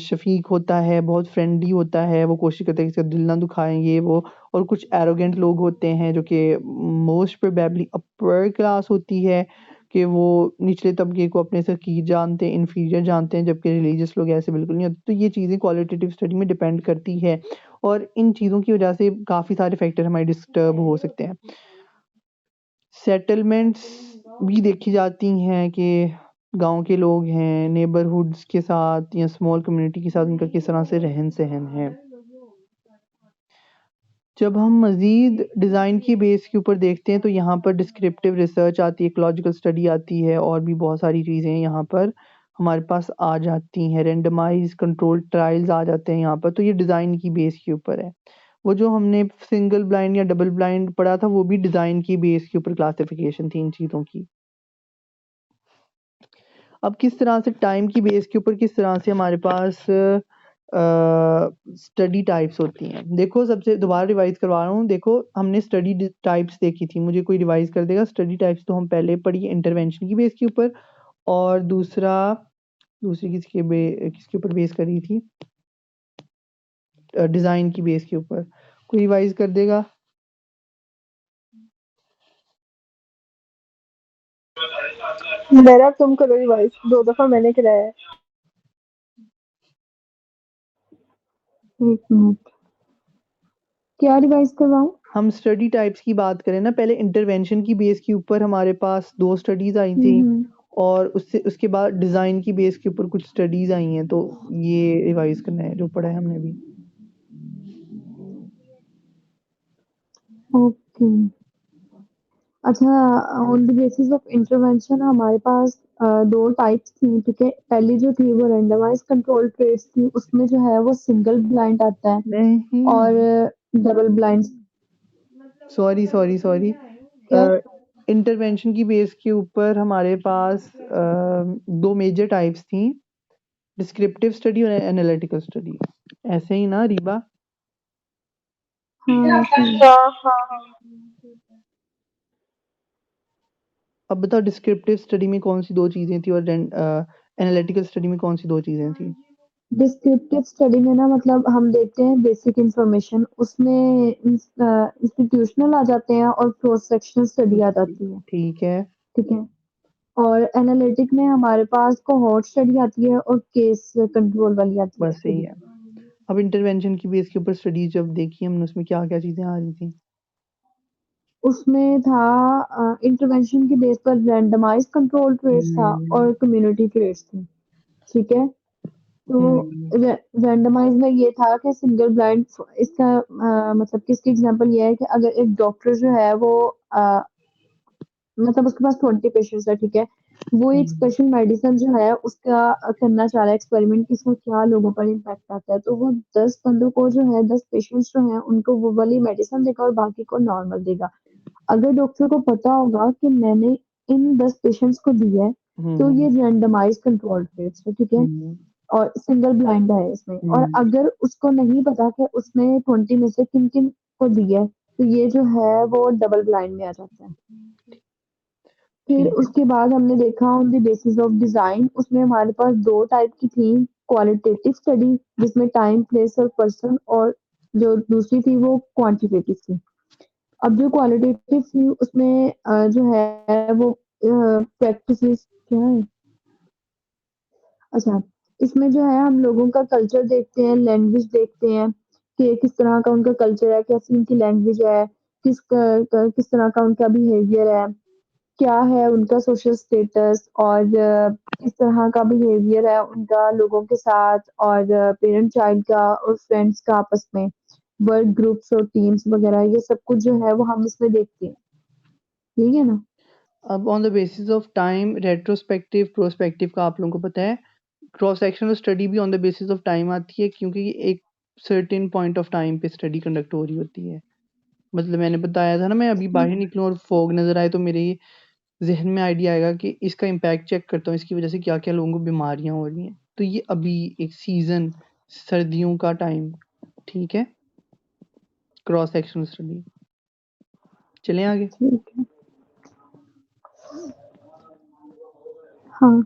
Speaker 1: शफ़ीक होता है, बहुत फ्रेंडली होता है, वो कोशिश करता है किसी का दिल ना दुखाएँ ये वो। और कुछ एरोगेंट लोग होते हैं जो कि मोस्ट प्रोबेबली अपर क्लास होती है कि वो निचले तबके को अपने से हकीर जानते हैं, इन्फीरियर जानते हैं, जबकि रिलीजियस लोग ऐसे बिल्कुल नहीं होते। तो ये चीज़ें क्वालिटेटिव स्टडी में डिपेंड करती है और इन चीज़ों की वजह से काफ़ी सारे फैक्टर हमारे डिस्टर्ब हो सकते हैं। सेटलमेंट्स भी देखी जाती हैं कि गाँव के लोग हैं, नेबरहुड्स के साथ या स्मॉल कम्युनिटी के साथ उनका किस तरह से रहन-सहन है। जब हम मज़ीद डिज़ाइन की बेस के ऊपर देखते हैं तो यहाँ पर डिस्क्रिप्टिव रिसर्च आती है, इकोलॉजिकल स्टडी आती है और भी बहुत सारी चीज़ें यहाँ पर हमारे पास आ जाती हैं। रैंडमाइज़ कंट्रोल्ड ट्रायल्स आ जाते हैं यहाँ पर, तो ये डिज़ाइन की बेस के ऊपर है। वो जो हमने सिंगल ब्लाइंड या डबल ब्लाइंड पढ़ा था वो भी डिज़ाइन की बेस के ऊपर क्लासिफ़िकेशन थी इन चीज़ों की। अब किस तरह से टाइम की बेस के ऊपर किस तरह से हमारे पास स्टडी टाइप्स होती हैं। देखो सबसे दोबारा रिवाइज़ करवा रहा हूँ। देखो हमने स्टडी टाइप्स देखी थी, मुझे कोई रिवाइज़ कर देगा? स्टडी टाइप्स तो हम पहले पढ़ी इंटरवेंशन की बेस के ऊपर और दूसरी किसके ऊपर बेस करी थी? डिज़ाइन की बेस के ऊपर। कोई रिवाइज़ कर देगा?
Speaker 2: मेरा तुम करो रिवाइज, 2 दफा मैंने कराया है।
Speaker 3: 1 मिनट। क्या रिवाइज़ करवाऊँ?
Speaker 1: हम स्टडी टाइप्स की बात करें ना, पहले इंटरवेंशन की बेस के ऊपर हमारे पास 2 स्टडीज़ आई थी और उसके बाद डिज़ाइन की बेस के ऊपर कुछ स्टडीज़ आई हैं, तो ये रिवाइज़ करना है जो पढ़ा है हमने अभी।
Speaker 3: ओके। अच्छा, on the basis of intervention हमारे पास 2 टाइप्स थी, ठीक है? पहली जो थी वो रैंडमाइज़्ड कंट्रोल ट्रेड्स थी, उसमें जो है वो सिंगल ब्लाइंड आता है
Speaker 1: नहीं,
Speaker 3: और डबल ब्लाइंड।
Speaker 1: सॉरी।
Speaker 3: क्या?
Speaker 1: इंटरवेंशन की बेस के ऊपर हमारे पास 2 मेजर टाइप्स थी, डिस्क्रिप्टिव स्टडी और एनालिटिकल स्टडी। ऐसे ही ना रीबा?
Speaker 3: हाँ, ऐसे ही।
Speaker 2: हाँ, हाँ, हाँ।
Speaker 1: अब बताओ डिस्क्रिप्टिव स्टडी में कौन-सी 2 चीज़ें थी और एनालिटिकल स्टडी में कौन-सी 2 चीज़ें थी?
Speaker 3: डिस्क्रिप्टिव स्टडी में ना मतलब हम देखते हैं बेसिक इन्फॉर्मेशन, उसमें इंस्टीट्यूशनल आ जाते हैं और क्रॉस सेक्शनल स्टडी आ जाती है,
Speaker 1: ठीक है,
Speaker 3: ठीक है? और एनालिटिक में हमारे पास कोहॉर्ट स्टडी आती है और केस कंट्रोल वाली आती है
Speaker 1: बस सही
Speaker 3: स्टडी।
Speaker 1: है। अब इंटरवेंशन की बेस के ऊपर स्टडीज़ जब देखी हमने उसमें क्या-क्या चीज़ें आ रही थी?
Speaker 3: उसमें था इंटरवेंशन की बेस पर रैंडमाइज्ड कंट्रोल ट्रेड्स था
Speaker 1: हुँ,
Speaker 3: और कम्युनिटी ट्रेड्स थी, ठीक है? तो
Speaker 1: हुँ,
Speaker 3: रैंडमाइज में ये था कि सिंगल ब्लाइंड इसका मतलब कि इसकी एग्जांपल ये है कि अगर एक डॉक्टर जो है वो अ, मतलब उसके पास 20 पेशेंट्स है, ठीक है? वो एक
Speaker 1: हुँ,
Speaker 3: स्पेशल मेडिसिन जो है उसका करना चाह रहा है एक्सपेरिमेंट कि इसमें क्या लोगों पर इम्पैक्ट आता है। तो वो 10 बंदों को जो है 10 पेशेंट्स जो हैं उनको वो वाली मेडिसिन देगा और बाकी को नॉर्मल देगा। अगर डॉक्टर को पता होगा कि मैंने इन 10 पेशेंट्स को दी है, तो
Speaker 1: हुँ,
Speaker 3: ये रैंडमाइज्ड कंट्रोल ट्रेड्स है, ठीक है?
Speaker 1: हुँ,
Speaker 3: और सिंगल ब्लाइंड है इसमें और
Speaker 1: हुँ,
Speaker 3: अगर उसको नहीं पता कि उसने 20 में से किन-किन को दी है, तो ये जो है वो डबल ब्लाइंड में आ जाता है। फिर
Speaker 1: ठीक है।
Speaker 3: उसके बाद हमने देखा on the basis of design उसमें हमारे पास 2 टाइप की थी, क्वालिटेटिव स्टडी जिसमें टाइम, प्लेस और पर्सन और जो दूसरी थी वो क्वांटिटेटिव थी। अब जो क्वालिटेटिव थी उसमें जो है वो प्रैक्टिसेस क्या है? अच्छा, इसमें जो है हम लोगों का कल्चर देखते हैं, लैंग्वेज देखते हैं कि किस तरह का उनका कल्चर है, कैसी उनकी लैंग्वेज है, किस तरह का उनका बिहेवियर है। क्या है उनका सोशल स्टेटस और किस तरह का बिहेवियर है उनका लोगों के साथ और पेरेंट चाइल्ड का और फ्रेंड्स का आपस में वर्क ग्रुप्स और टीम्स वगैरह ये सब कुछ जो है वो हम इसमें देखते हैं ठीक है ना।
Speaker 1: अब on the basis of time retrospective prospective का आप लोगों को पता है, क्रॉस सेक्शनल स्टडी भी on the basis of time आती है क्योंकि एक सर्टेन पॉइंट ऑफ टाइम पे स्टडी कंडक्ट हो रही होती है। मतलब मैंने बताया था ना, मैं अभी बाहर निकलूँ और फॉग नज़र आए तो मेरे ज़हन में आइडिया आएगा कि इसका इम्पैक्ट चेक करता हूँ, इसकी वजह से क्या-क्या लोगों को बीमारियाँ हो रही हैं। तो ये अभी एक सीज़न सर्दियों का टाइम, ठीक है? Cross sectional study. चलें आगे?
Speaker 3: ठीक है। हाँ।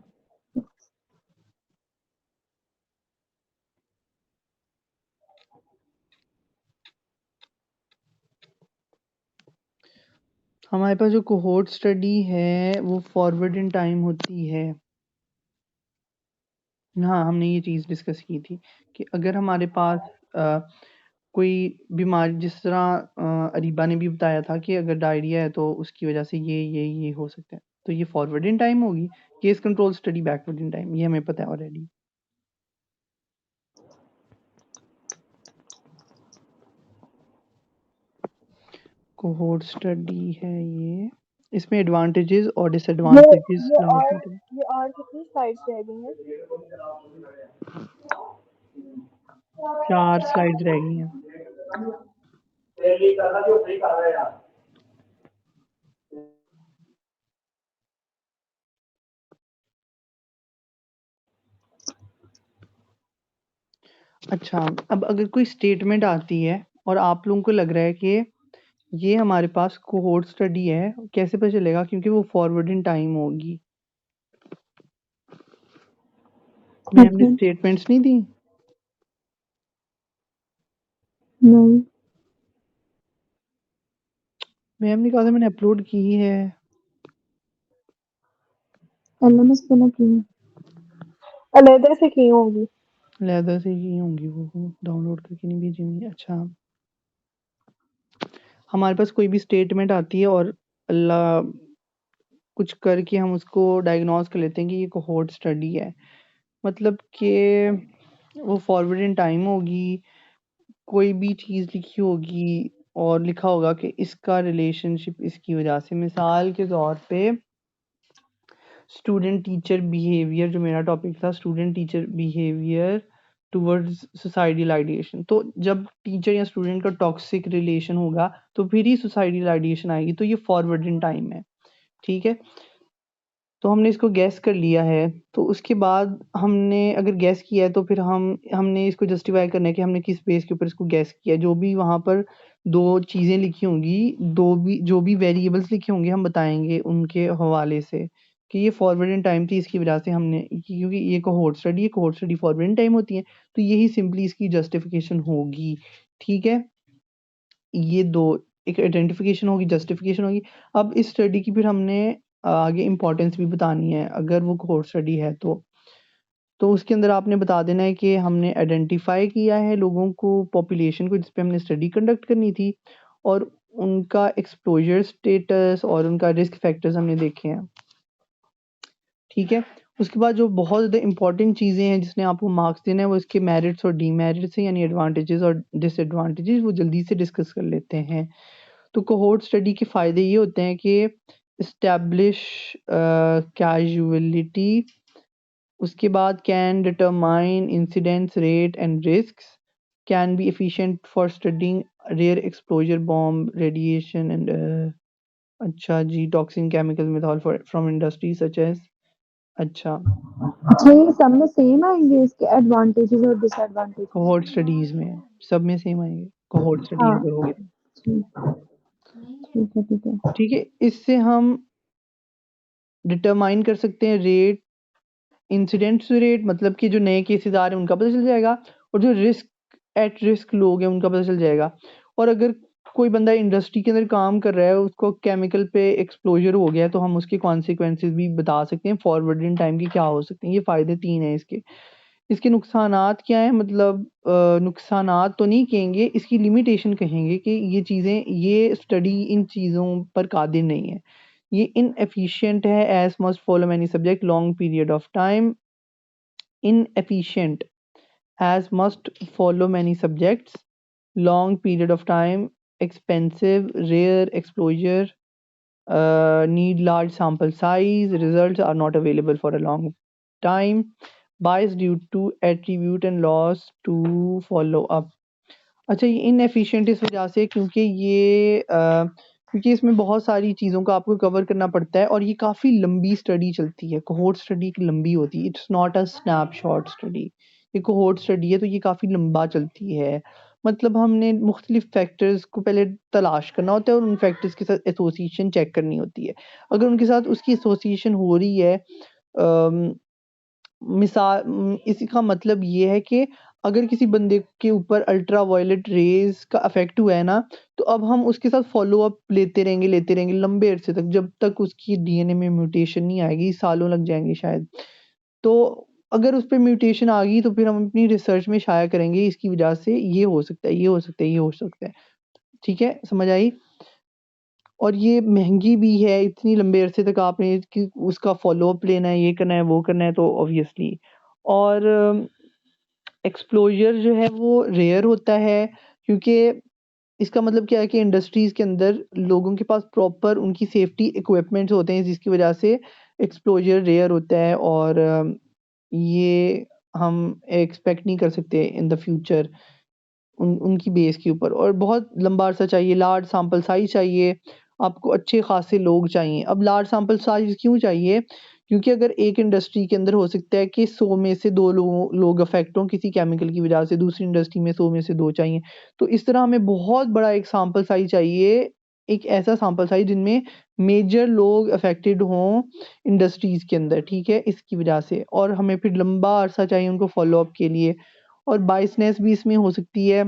Speaker 1: हमारे पास जो कोहोर्ट स्टडी है वो फॉरवर्ड इन टाइम होती है। हाँ, हमने ये चीज़ डिस्कस की थी कि अगर हमारे पास कोई बीमारी, जिस तरह अरीबा ने भी बताया था कि अगर डायरिया है तो उसकी वजह से ये हो सकता है, तो ये फॉरवर्ड इन टाइम होगी। Case control study backward in time, ये हमें पता है ऑलरेडी। कोहोर्ट स्टडी है ये, इसमें एडवांटेजेस और डिसएडवांटेजेस
Speaker 2: ये और
Speaker 1: लिमिटेड है।
Speaker 2: ये और कितनी स्लाइड्स रह गई हैं?
Speaker 1: 4 स्लाइड्स रह गई हैं। अच्छा, अब अगर कोई स्टेटमेंट आती है और आप लोगों को लग रहा है कि ये हमारे पास कोहोर्ट स्टडी है, कैसे पता चलेगा? क्योंकि वो फॉरवर्ड इन टाइम होगी। मैम ने
Speaker 3: अच्छा।
Speaker 1: स्टेटमेंट्स नहीं दी?
Speaker 3: नहीं।
Speaker 1: मैम ने कहा था मैंने अपलोड की है।
Speaker 3: एलएमएस पे ना की
Speaker 2: अलहदा से की होंगी।
Speaker 1: लहदा से की होंगी, वो डाउनलोड करके नहीं भेजी हुई। अच्छा, हमारे पास कोई भी स्टेटमेंट आती है और अल्लाह कुछ करके हम उसको डायग्नोज कर लेते हैं कि ये कोहोर्ट स्टडी है, मतलब कि वो फॉरवर्ड इन टाइम होगी। कोई भी चीज़ लिखी होगी और लिखा होगा कि इसका रिलेशनशिप इसकी वजह से, मिसाल के तौर पे स्टूडेंट टीचर बिहेवियर, जो मेरा टॉपिक था student teacher behaviour towards suicidal ideation. तो जब टीचर या स्टूडेंट का टॉक्सिक रिलेशन होगा तो फिर ही सुसाइडल आइडिएशन आएगी, तो ये फॉरवर्ड इन टाइम है, ठीक है? तो हमने इसको गैस कर लिया है, तो उसके बाद हमने अगर गैस किया है तो फिर हमने इसको जस्टिफाई करना है कि हमने किस बेस के ऊपर इसको गैस किया है। जो भी वहाँ पर 2 चीज़ें लिखी होंगी, 2 भी जो भी वेरिएबल्स लिखे होंगे हम बताएँगे उनके हवाले से कि ये फॉरवर्ड इन टाइम थी, इसकी वजह से हमने, क्योंकि ये कोहोर्ट स्टडी है, cohort study forward in time होती है, तो यही सिंपली इसकी जस्टिफिकेशन होगी, ठीक है? ये 2, एक आइडेंटिफिकेशन होगी, जस्टिफिकेशन होगी। अब इस स्टडी की फिर हमने आगे इम्पोर्टेंस भी बतानी है, अगर वो कोहोर्ट स्टडी है तो। तो उसके अंदर आपने बता देना है कि हमने आइडेंटिफ़ाई किया है लोगों को, पॉपुलेशन को जिस पे हमने स्टडी कंडक्ट करनी थी, और उनका एक्सपोज़र स्टेटस और उनका रिस्क फैक्टर्स हमने देखे हैं, ठीक है? उसके बाद जो बहुत ज़्यादा इम्पोर्टेंट चीज़ें हैं जिसने आपको मार्क्स देना है, वो इसके मेरिट्स और डीमेरिट्स हैं, यानी एडवांटेजेस और डिसएडवांटेजेस, वो जल्दी से डिस्कस कर लेते हैं। तो कोहोर्ट स्टडी के फ़ायदे ये होते हैं कि एस्टैब्लिश कैज़ुअलिटी, उसके बाद can determine incidence rate and risks, can be efficient for studying rare exposure bomb radiation and अच्छा जी, toxic chemical method for from industry such as. अच्छा,
Speaker 3: अच्छा ये सब में सेम आएंगे इसके एडवांटेजेस और डिसएडवांटेजेस।
Speaker 1: कोहोर्ट स्टडीज़ में सब में सेम आएँगे, कोहोर्ट स्टडी
Speaker 3: हाँ
Speaker 1: अगर होगी तो।
Speaker 3: ठीक ठीक है ठीक है।
Speaker 1: ठीक है, इससे हम डिटरमाइन कर सकते हैं रेट, इंसिडेंट्स रेट, मतलब कि जो नए केसेस आ रहे हैं उनका पता चल जाएगा, और जो एट रिस्क लोग हैं उनका पता चल जाएगा। और अगर कोई बंदा इंडस्ट्री के अंदर काम कर रहा है, उसको केमिकल पे एक्सपोज़र हो गया है, तो हम उसके कॉन्सिक्वेंसेस भी बता सकते हैं, फॉरवर्ड इन टाइम के क्या हो सकते हैं। ये फ़ायदे 3 हैं इसके। इसके नुकसानात क्या हैं? मतलब नुकसानात तो नहीं कहेंगे, इसकी लिमिटेशन कहेंगे कि ये चीज़ें, ये स्टडी इन चीज़ों पर कादिर नहीं है। ये इनएफिशिएंट है as must follow many subject long period of time. Inefficient as must follow many subjects, long period of time, expensive, rare exposure, need large sample size, results are not available for a long time, bias due to attribute and loss to follow up। अच्छा, ये inefficient इस वजह से क्योंकि क्योंकि इसमें बहुत सारी चीज़ों को आपको कवर करना पड़ता है और ये काफ़ी लंबी स्टडी चलती है। कोहोर्ट स्टडी लंबी होती है, it's not a snapshot study. ये कोहोर्ट स्टडी है तो ये काफ़ी लंबा चलती है। मतलब हमने मुख्तलिफ फैक्टर्स को पहले तलाश करना होता है और उन फैक्टर्स के साथ एसोसिएशन चेक करनी होती है। अगर उनके साथ उसकी एसोसिएशन हो रही है, इसका मतलब ये है कि अगर किसी बंदे के ऊपर अल्ट्रा वायलेट रेज का इफेक्ट हुआ है ना, तो अब हम उसके साथ फॉलो अप लेते रहेंगे लंबे अरसे तक, जब तक उसकी डीएनए में म्यूटेशन नहीं आएगी, सालों लग जाएंगे शायद। तो अगर उस पे म्यूटेशन आ गई तो फिर हम अपनी रिसर्च में शाया करेंगे इसकी वजह से ये हो सकता है, ये हो सकता है, ये हो सकता है। ठीक है, समझ आई? और ये महंगी भी है, इतनी लंबे अरसे तक आपने कि उसका फॉलो अप लेना है, ये करना है, वो करना है, तो ऑब्वियसली। और एक्सप्लोजर जो है वो रेयर होता है क्योंकि इसका मतलब क्या है कि इंडस्ट्रीज के अंदर लोगों के पास प्रॉपर उनकी सेफ्टी इक्विपमेंट्स होते हैं, जिसकी वजह से एक्सप्लोजर रेयर होता है। और ये हम एक्सपेक्ट नहीं कर सकते इन द फ्यूचर उनकी बेस के ऊपर। और बहुत लंबा अरसा चाहिए, लार्ज सैंपल साइज चाहिए, आपको अच्छे खासे लोग चाहिए। अब लार्ज सैंपल साइज क्यों चाहिए? क्योंकि अगर एक इंडस्ट्री के अंदर हो सकता है कि 100 में से 2 लोग अफेक्ट हों किसी केमिकल की वजह से, दूसरी इंडस्ट्री में 100 में से 2 चाहिए। तो इस तरह हमें बहुत बड़ा एक सैंपल साइज चाहिए, एक ऐसा सैंपल साइज जिनमें मेजर लोग अफेक्टेड हों इंडस्ट्रीज के अंदर, ठीक है, इसकी वजह से। और हमें फिर लंबा अरसा चाहिए उनको फॉलो अप के लिए। और बायसनेस भी इसमें हो सकती है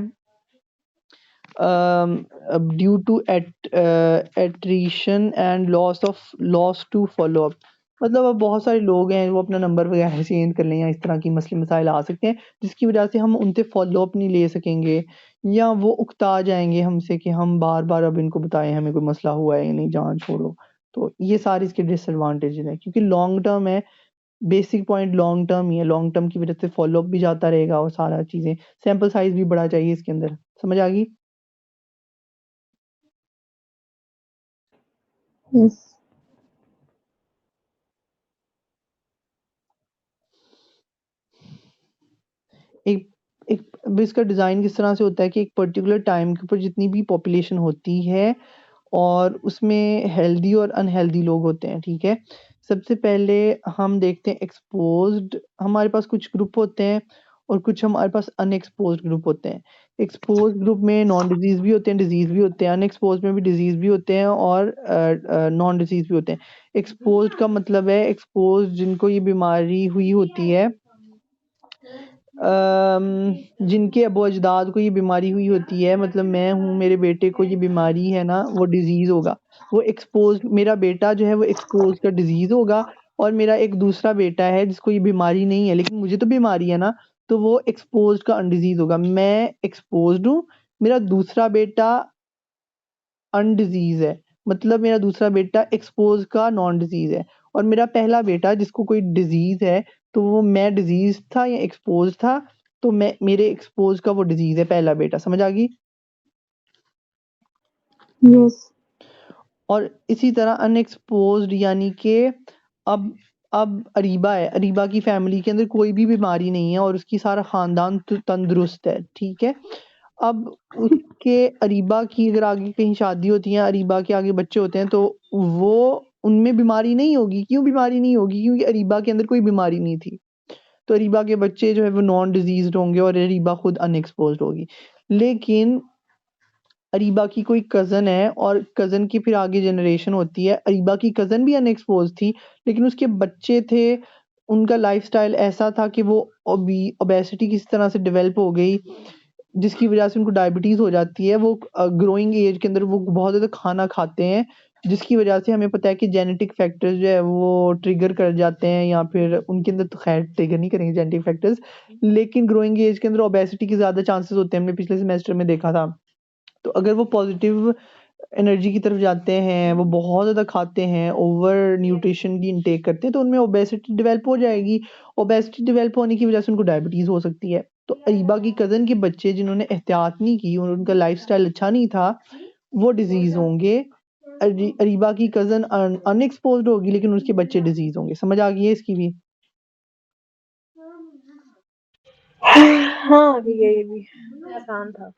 Speaker 1: due to attrition and loss to follow up. मतलब अब बहुत सारे लोग हैं वो अपना नंबर वगैरह चेंज कर लें या इस तरह की मसले मसाइल आ सकते हैं जिसकी वजह से हम उनसे फॉलो अप नहीं ले सकेंगे, या वो उकता जाएंगे हमसे कि हम बार बार अब इनको बताएं हमें कोई मसला हुआ है या नहीं, जान छोड़ो। तो ये सारी इसके डिसएडवांटेज हैं क्योंकि लॉन्ग टर्म है, बेसिक पॉइंट लॉन्ग टर्म ही है। लॉन्ग टर्म की वजह से फॉलो अप भी जाता रहेगा और सारा चीज़ें, सैंपल साइज भी बड़ा चाहिए इसके अंदर। समझ आ गई?
Speaker 3: यस।
Speaker 1: एक एक अब इसका डिज़ाइन किस तरह से होता है कि एक पर्टिकुलर टाइम के ऊपर जितनी भी पॉपुलेशन होती है और उसमें हेल्दी और अनहेल्दी लोग होते हैं, ठीक है? सबसे पहले हम देखते हैं एक्सपोज़्ड, हमारे पास कुछ ग्रुप होते हैं और कुछ हमारे पास अनएक्सपोज़्ड ग्रुप होते हैं। एक्सपोज़्ड ग्रुप में नॉन डिज़ीज़ भी होते हैं, डिज़ीज़ भी होते हैं, अनएक्सपोज़्ड में भी डिज़ीज़ भी होते हैं और नॉन डिज़ीज़ भी होते हैं। एक्सपोज़्ड का मतलब है एक्सपोज़्ड जिनको ये बीमारी हुई होती है, जिनके अबू अजदाद को ये बीमारी हुई होती है, मतलब मैं हूँ, मेरे बेटे को ये बीमारी है ना, वो डिज़ीज़ होगा। वो एक्सपोज़, मेरा बेटा जो है वो एक्सपोज़ का डिज़ीज़ होगा और मेरा एक दूसरा बेटा है जिसको ये बीमारी नहीं है लेकिन मुझे तो बीमारी है ना, तो वो एक्सपोज़्ड का अनडिज़ीज़ होगा। मैं एक्सपोज़्ड हूँ, मेरा दूसरा बेटा अनडिज़ीज़ है, मतलब मेरा दूसरा बेटा एक्सपोज़ का नॉन डिज़ीज़ है। और मेरा पहला बेटा जिसको कोई डिज़ीज़ है, तो वो मैं डिज़ीज़ था या एक्सपोज़ था, तो मैं मेरे एक्सपोज़ का वो डिज़ीज़ है पहला बेटा। समझ आ गई?
Speaker 3: यस।
Speaker 1: और इसी तरह अनएक्सपोज्ड यानी कि अब अब अरीबा है, अरीबा की फैमिली के अंदर कोई भी बीमारी नहीं है और उसकी सारा खानदान तंदुरुस्त है, ठीक है? अब उसके अरीबा की अगर आगे कहीं शादी होती है, अरीबा के आगे बच्चे होते हैं, तो वो उनमें बीमारी नहीं होगी। क्यों बीमारी नहीं होगी? क्योंकि अरीबा के अंदर कोई बीमारी नहीं थी। तो अरीबा के बच्चे जो है वो नॉन डिजीज्ड होंगे और अरीबा खुद अनएक्सपोज्ड होगी। लेकिन अरीबा की कोई कज़न है और कज़न की फिर आगे जनरेशन होती है, अरीबा की कज़न भी अनएक्सपोज़ थी, लेकिन उसके बच्चे थे, उनका लाइफ़स्टाइल ऐसा था कि वो ओबेसिटी किस तरह से डेवलप हो गई, जिसकी वजह से उनको डायबिटीज़ हो जाती है। वो ग्रोइंग एज के अंदर वो बहुत ज़्यादा खाना खाते हैं, जिसकी वजह से हमें पता है कि जेनेटिक फैक्टर्स जो है वो ट्रिगर कर जाते हैं, या फिर उनके अंदर तो खैर ट्रिगर नहीं करेंगे जेनेटिक फैक्टर्स, लेकिन ग्रोइंग एज के अंदर ओबेसिटी के ज़्यादा चांसेस होते हैं। हमने पिछले सेमेस्टर में देखा था। तो अगर वो पॉजिटिव एनर्जी की तरफ जाते हैं, वो बहुत ज़्यादा खाते हैं, ओवर न्यूट्रिशन की इनटेक करते हैं, तो उनमें ओबेसिटी डेवलप हो जाएगी। ओबेसिटी डेवलप होने की वजह से उनको डायबिटीज़ हो सकती है। तो अरीबा की कज़न के बच्चे जिन्होंने एहतियात नहीं की और उनका लाइफ़स्टाइल अच्छा नहीं था, वो डिज़ीज़ होंगे। अरीबा की कज़न अनएक्सपोज्ड होगी लेकिन उसके बच्चे डिज़ीज़ होंगे। समझ आ गई है इसकी भी?
Speaker 2: हाँ ये भी आसान था।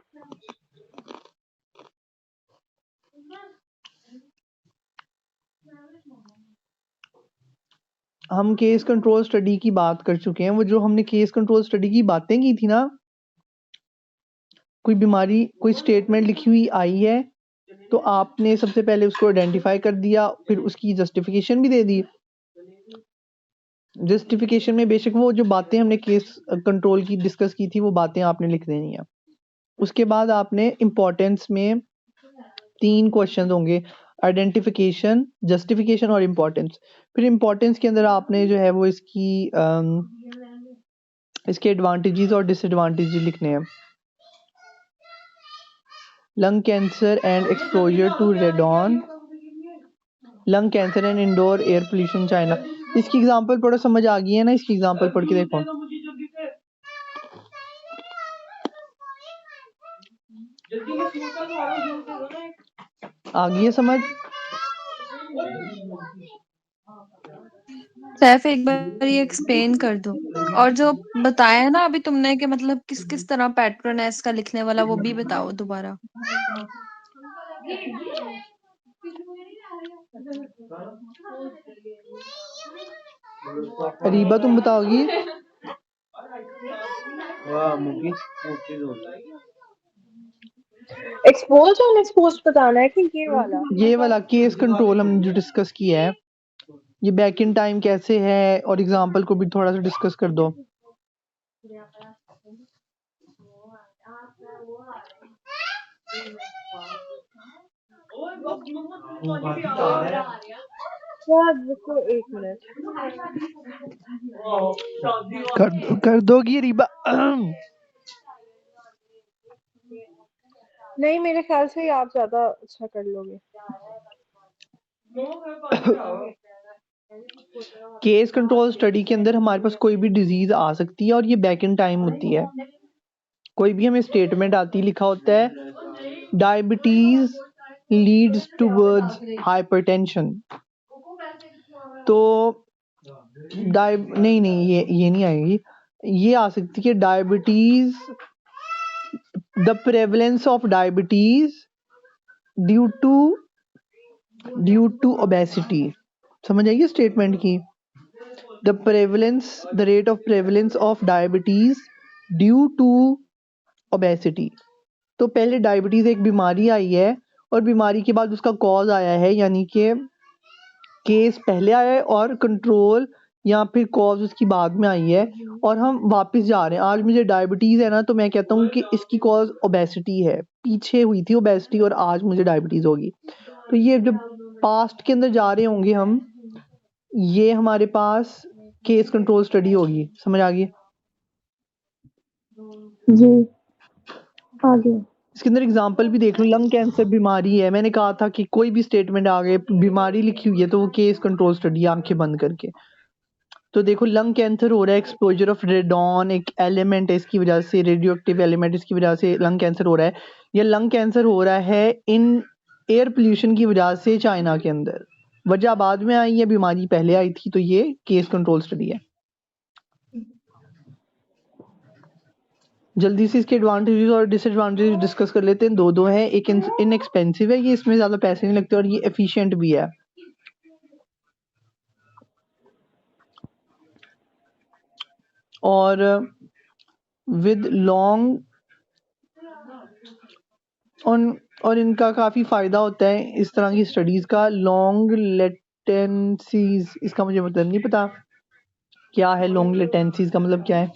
Speaker 1: हम केस कंट्रोल स्टडी की बात कर चुके हैं। वो जो हमने केस कंट्रोल स्टडी की बातें की थी ना, कोई बीमारी, कोई स्टेटमेंट लिखी हुई आई है, तो आपने सबसे पहले उसको आइडेंटिफाई कर दिया, फिर उसकी जस्टिफिकेशन भी दे दी। जस्टिफिकेशन में बेशक वो जो बातें हमने केस कंट्रोल की डिस्कस की थी, वो बातें आपने लिख देनी है। उसके बाद आपने इम्पोर्टेंस में 3 क्वेश्चन होंगे, आइडेंटिफिकेशन, जस्टिफिकेशन और इम्पोर्टेंस। फिर इम्पोर्टेंस के अंदर आपने जो है वो इसके एडवांटेजेस और डिसएडवांटेजेस लिखने हैं। Lung cancer and exposure to radon, lung cancer and indoor air pollution China. इसकी एग्जांपल पढ़ो, समझ आ गई है ना? इसकी एग्जांपल पढ़ के देखो, आ गई है समझ?
Speaker 4: सैफ एक बार ये एक्सप्लेन कर दो, और जो बताया है ना अभी तुमने कि मतलब किस किस तरह पैटर्न है इसका लिखने वाला, वो भी बताओ दोबारा।
Speaker 1: अरीबा तुम बताओगी?
Speaker 2: एक्सपोज और अनएक्सपोज बताना है कि
Speaker 1: ये वाला केस कंट्रोल हमने जो डिस्कस किया है, ये बैक इन टाइम कैसे है, और एग्जांपल को भी थोड़ा सा डिस्कस कर दो।
Speaker 2: यार रुको 1 मिनट।
Speaker 1: कर दोगी अरीबा?
Speaker 2: नहीं मेरे ख्याल से आप ज्यादा अच्छा कर लोगे।
Speaker 1: केस कंट्रोल स्टडी के अंदर हमारे पास कोई भी डिजीज आ सकती है और ये बैक इन टाइम होती है। कोई भी हमें स्टेटमेंट आती, लिखा होता है डायबिटीज लीड्स टूवर्ड्स हाइपरटेंशन, तो नहीं ये नहीं आएगी, ये आ सकती है diabetes, the prevalence of diabetes due to obesity. समझ आइए स्टेटमेंट की? The rate of prevalence of diabetes due to obesity. तो पहले डायबिटीज एक बीमारी आई है और बीमारी के बाद उसका कॉज आया है, यानी कि केस पहले आया है और कंट्रोल या फिर कॉज उसकी बाद में आई है, और हम वापस जा रहे हैं। आज मुझे डायबिटीज है ना, तो मैं कहता हूँ कि इसकी कॉज ओबेसिटी है, पीछे हुई थी ओबेसिटी और आज मुझे डायबिटीज होगी। तो ये जब पास्ट के अंदर जा रहे होंगे हम, ये हमारे पास केस कंट्रोल स्टडी होगी। समझ आ गई?
Speaker 3: जी आगे।
Speaker 1: इसके अंदर एग्जाम्पल भी देख लो। लंग कैंसर बीमारी है, मैंने कहा था कि कोई भी स्टेटमेंट आ गए, बीमारी लिखी हुई है, तो वो केस कंट्रोल स्टडी, आंखें बंद करके। तो देखो लंग कैंसर हो रहा है, एक्सपोजर ऑफ रेडॉन एक एलिमेंट है, इसकी वजह से रेडियो एक्टिव एलिमेंट, इसकी वजह से लंग कैंसर हो रहा है। ये लंग कैंसर हो रहा है इन एयर पोल्यूशन की वजह से चाइना के अंदर। वजह बाद में आई है, बीमारी पहले आई थी, तो ये केस कंट्रोल स्टडी है। जल्दी से इसके एडवांटेजेस और डिसएडवांटेजेस डिस्कस कर लेते हैं। दो हैं, एक इनएक्सपेंसिव है, ये इसमें ज्यादा पैसे नहीं लगते, और ये एफिशिएंट भी है। और विद लॉन्ग और इनका काफी फायदा होता है इस तरह की स्टडीज का। लॉन्ग लेटेंसीज, इसका मुझे मतलब नहीं पता क्या है लॉन्ग लेटेंसीज का मतलब क्या है,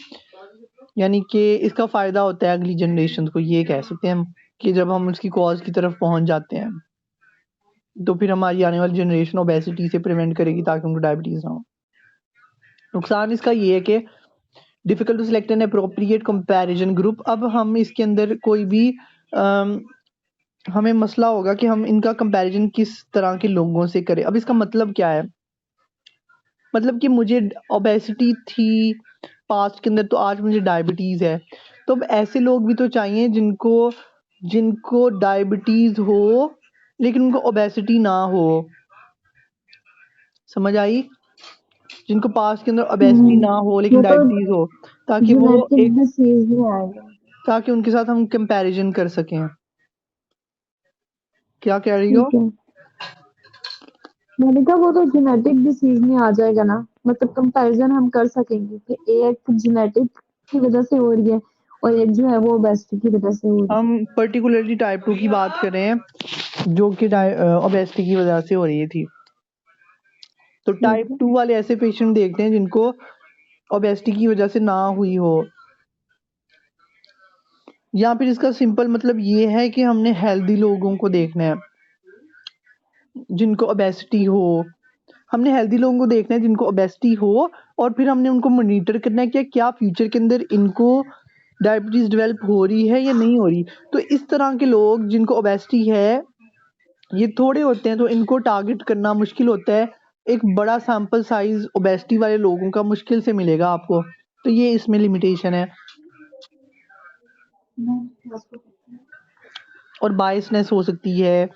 Speaker 1: यानी कि इसका फायदा होता है अगली जनरेशन को, ये कह सकते हैं हम, कि जब हम उसकी कॉज की तरफ पहुंच जाते हैं तो फिर हमारी आने वाली जनरेशन ओबेसिटी से प्रिवेंट करेगी ताकि उनको डायबिटीज ना हो। नुकसान इसका ये है कि difficult to select an appropriate comparison group. अब हम इसके अंदर कोई भी हमें मसला होगा कि हम इनका कंपैरिजन किस तरह के लोगों से करें। अब इसका मतलब क्या है? मतलब कि मुझे ओबेसिटी थी पास्ट के अंदर, तो आज मुझे डायबिटीज है। तो अब ऐसे लोग भी तो चाहिए जिनको जिनको डायबिटीज हो लेकिन उनको ओबेसिटी ना हो। समझ आई? जिनको पास्ट के अंदर ओबेसिटी ना हो लेकिन
Speaker 3: वो तो
Speaker 1: डायबिटीज हो, ताकि वो
Speaker 3: जेनेटिक
Speaker 1: एक
Speaker 3: डिसीज में आएगा।
Speaker 1: ताकि उनके साथ हम कंपैरिजन कर सकें। क्या कह रही हो?
Speaker 3: ठीक है, मैंने कहा वो तो जेनेटिक डिसीज में आ जाएगा ना, मतलब कंपैरिजन हम कर सकेंगे कि एक जेनेटिक की वजह से हो रही है और एक जो है वो ओबेसिटी की वजह से हो रही है।
Speaker 1: हम पर्टिकुलरली टाइप 2 की बात कर रहे हैं जो कि ओबेसिटी की वजह से हो रही थी। तो
Speaker 3: ठीक
Speaker 1: टाइप
Speaker 3: है,
Speaker 1: 2 वाले ऐसे पेशेंट देखते हैं जिनको ओबेसिटी की वजह से ना हुई हो, या फिर इसका सिंपल मतलब ये है कि हमने हेल्दी लोगों को देखना है जिनको ओबेसिटी हो। हमने हेल्दी लोगों को देखना है जिनको ओबेसिटी हो, और फिर हमने उनको मॉनिटर करना है कि क्या फ्यूचर के अंदर इनको डायबिटीज डेवलप हो रही है या नहीं हो रही। तो इस तरह के लोग जिनको ओबेसिटी है ये थोड़े होते हैं, तो इनको टारगेट करना मुश्किल होता है। एक बड़ा सैंपल साइज ओबेसिटी वाले लोगों का मुश्किल से मिलेगा आपको, तो ये इसमें लिमिटेशन है। और बायसनेस हो सकती है,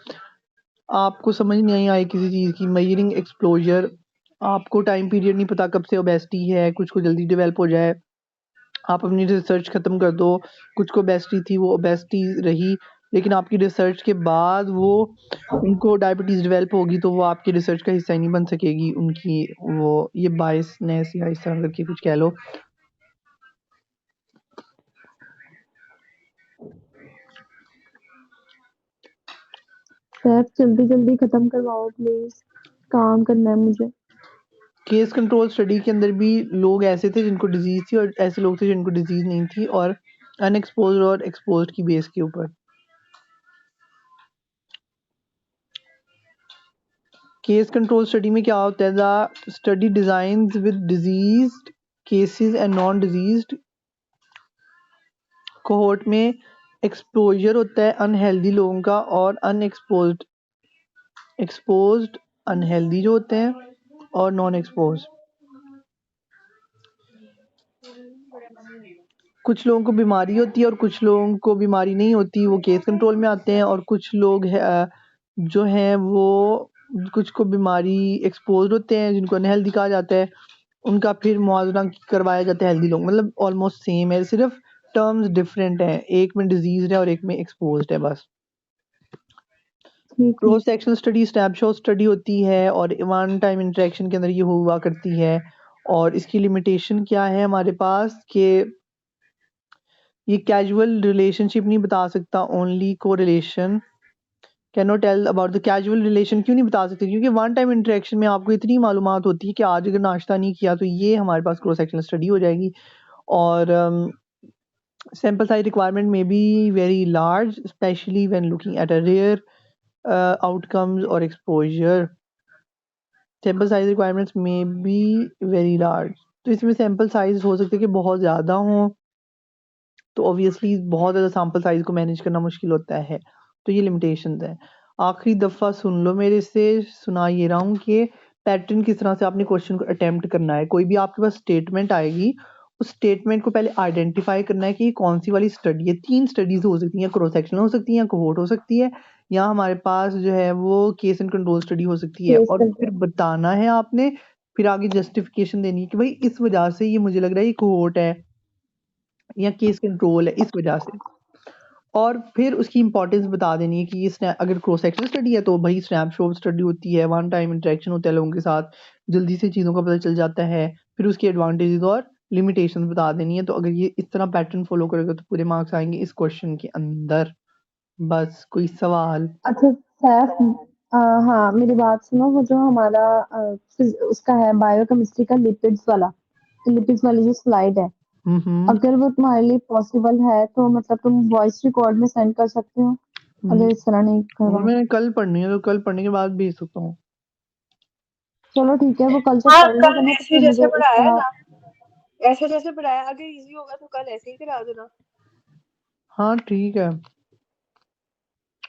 Speaker 1: आपको समझ नहीं आई किसी चीज़ की मेजरिंग एक्सपोजर। आपको टाइम पीरियड नहीं पता कब से ओबेसिटी है, कुछ को जल्दी डेवलप हो जाए। आप अपनी रिसर्च खत्म कर दो, कुछ को ओबेसिटी थी वो ओबेसिटी रही, लेकिन आपकी रिसर्च के बाद वो उनको डायबिटीज डेवलप होगी तो वो आपकी रिसर्च का हिस्सा ही नहीं बन सकेगी उनकी। वो ये बायसनेस या इस तरह करके कुछ कह लो।
Speaker 3: सर जल्दी जल्दी खत्म करवाओ प्लीज, काम करना है मुझे।
Speaker 1: केस कंट्रोल स्टडी के अंदर भी लोग ऐसे थे जिनको डिजीज थी और ऐसे लोग थे जिनको डिजीज नहीं थी, और अनएक्सपोज और एक्सपोज की बेस के ऊपर। केस कंट्रोल स्टडी में क्या होता है? The study designs with diseased cases and non diseased cohort में एक्सपोजर होता है अनहेल्दी लोगों का, और अनएक्सपोज्ड एक्सपोज्ड अनहेल्दी जो होते हैं, और नॉन एक्सपोज। कुछ लोगों को बीमारी होती है और कुछ लोगों को बीमारी नहीं होती, वो केस कंट्रोल में आते हैं। और कुछ लोग जो हैं वो कुछ को बीमारी एक्सपोज होते हैं जिनको अनहेल्दी कहा जाता है, उनका फिर मुआवजा करवाया जाता है हेल्दी लोग। मतलब ऑलमोस्ट सेम है, सिर्फ टर्म्स डिफरेंट हैं, एक में डिजीज है और एक में एक्सपोज्ड है बस।
Speaker 3: ठीक है,
Speaker 1: cross sectional study snapshot study होती है और वन टाइम इंटरेक्शन के अंदर ये हुआ करती है। और इसकी लिमिटेशन क्या है हमारे पास कि ये कैजुअल रिलेशनशिप नहीं बता सकता, only correlation. Can not tell about the casual relation. क्यों नहीं बता सकते? क्योंकि वन टाइम इंटरेक्शन में आपको इतनी मालूमात होती है कि आज अगर नाश्ता नहीं किया तो ये हमारे पास क्रॉस सेक्शनल स्टडी हो जाएगी। और sample size requirement may be very large, especially when looking at a rare outcomes or exposure. Sample size requirements may be very large. तो इसमें सैम्पल साइज हो सकते हैं कि बहुत ज़्यादा हों, तो ऑब्वियसली बहुत ज़्यादा सैम्पल साइज को मैनेज करना मुश्किल होता है। तो ये लिमिटेशंस हैं। आखिरी दफ़ा सुन लो मेरे से, सुना ये रहा हूँ कि पैटर्न किस तरह से आपने क्वेश्चन को अटेम्प्ट करना है। कोई भी आपके पास स्टेटमेंट आएगी, उस स्टेटमेंट को पहले आइडेंटिफाई करना है कि कौन सी वाली स्टडी है। 3 स्टडीज़ हो सकती हैं, क्रॉस सेक्शनल हो सकती है, या कोहोर्ट हो सकती है, या हमारे पास जो है वो केस एंड कंट्रोल स्टडी हो सकती है।
Speaker 3: केस
Speaker 1: और फिर
Speaker 3: कंट्रोल।
Speaker 1: बताना है आपने, फिर आगे जस्टिफिकेशन देनी है कि भाई इस वजह से ये मुझे लग रहा है ये कोहोर्ट है या केस कंट्रोल है इस वजह से। और फिर उसकी इंपॉर्टेंस बता देनी है कि ये अगर क्रॉस सेक्शनल स्टडी है तो भाई स्नैपशॉट स्टडी होती है, वन टाइम इंटरेक्शन होता है लोगों के साथ, जल्दी से चीज़ों का पता चल जाता है। फिर उसके एडवांटेजेस और लिमिटेशंस बता देनी है। तो अगर ये इस तरह पैटर्न फॉलो करेगा तो पूरे मार्क्स आएंगे इस क्वेश्चन के अंदर। बस कोई सवाल?
Speaker 3: अच्छा सैफ, हाँ मेरी बात सुनो, वो जो हमारा उसका है बायोकेमिस्ट्री का लिपिड्स वाली जो स्लाइड है,
Speaker 1: हम्म।
Speaker 3: अगर वो तुम्हारे लिए पॉसिबल है तो मतलब तुम वॉइस रिकॉर्ड में सेंड कर सकते हो,
Speaker 1: हम्म,
Speaker 3: अगर इस तरह नहीं
Speaker 1: वो
Speaker 3: करवा।
Speaker 1: मैंने कल पढ़नी है तो कल पढ़ने के बाद भेज सकता हूँ।
Speaker 3: चलो ठीक है, वो कल से
Speaker 2: हाँ,
Speaker 3: पढ़ लो
Speaker 2: कल
Speaker 3: करना तो
Speaker 2: ऐसे
Speaker 3: फिर
Speaker 2: जैसे
Speaker 3: मुझे इस
Speaker 2: पढ़ाया है
Speaker 3: तरह।
Speaker 2: ना, ऐसे जैसे पढ़ाया, अगर इजी होगा तो कल ऐसे ही करा देना।
Speaker 1: हाँ ठीक है।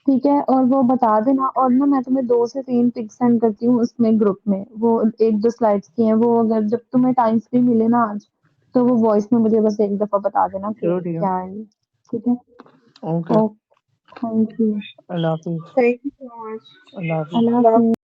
Speaker 3: ठीक है, और वो बता देना, और ना मैं तुम्हें 2 से 3 पिक्स सेंड करती हूँ उसमें ग्रुप में, वो 1-2 स्लाइड्स की हैं, वो अगर जब तुम्हें टाइम फ्री मिले ना आज, तो वो वॉइस में मुझे बस एक दफा बता देना कि
Speaker 1: चलो ठीक है।
Speaker 3: क्या है ये। ठीक है,
Speaker 1: okay.
Speaker 3: Okay, thank you,
Speaker 1: Allah हाफिज़।
Speaker 2: Thank you so much.
Speaker 1: Allah हाफिज़।
Speaker 3: अल्लाह
Speaker 2: अल्लाह
Speaker 3: हाफिज़।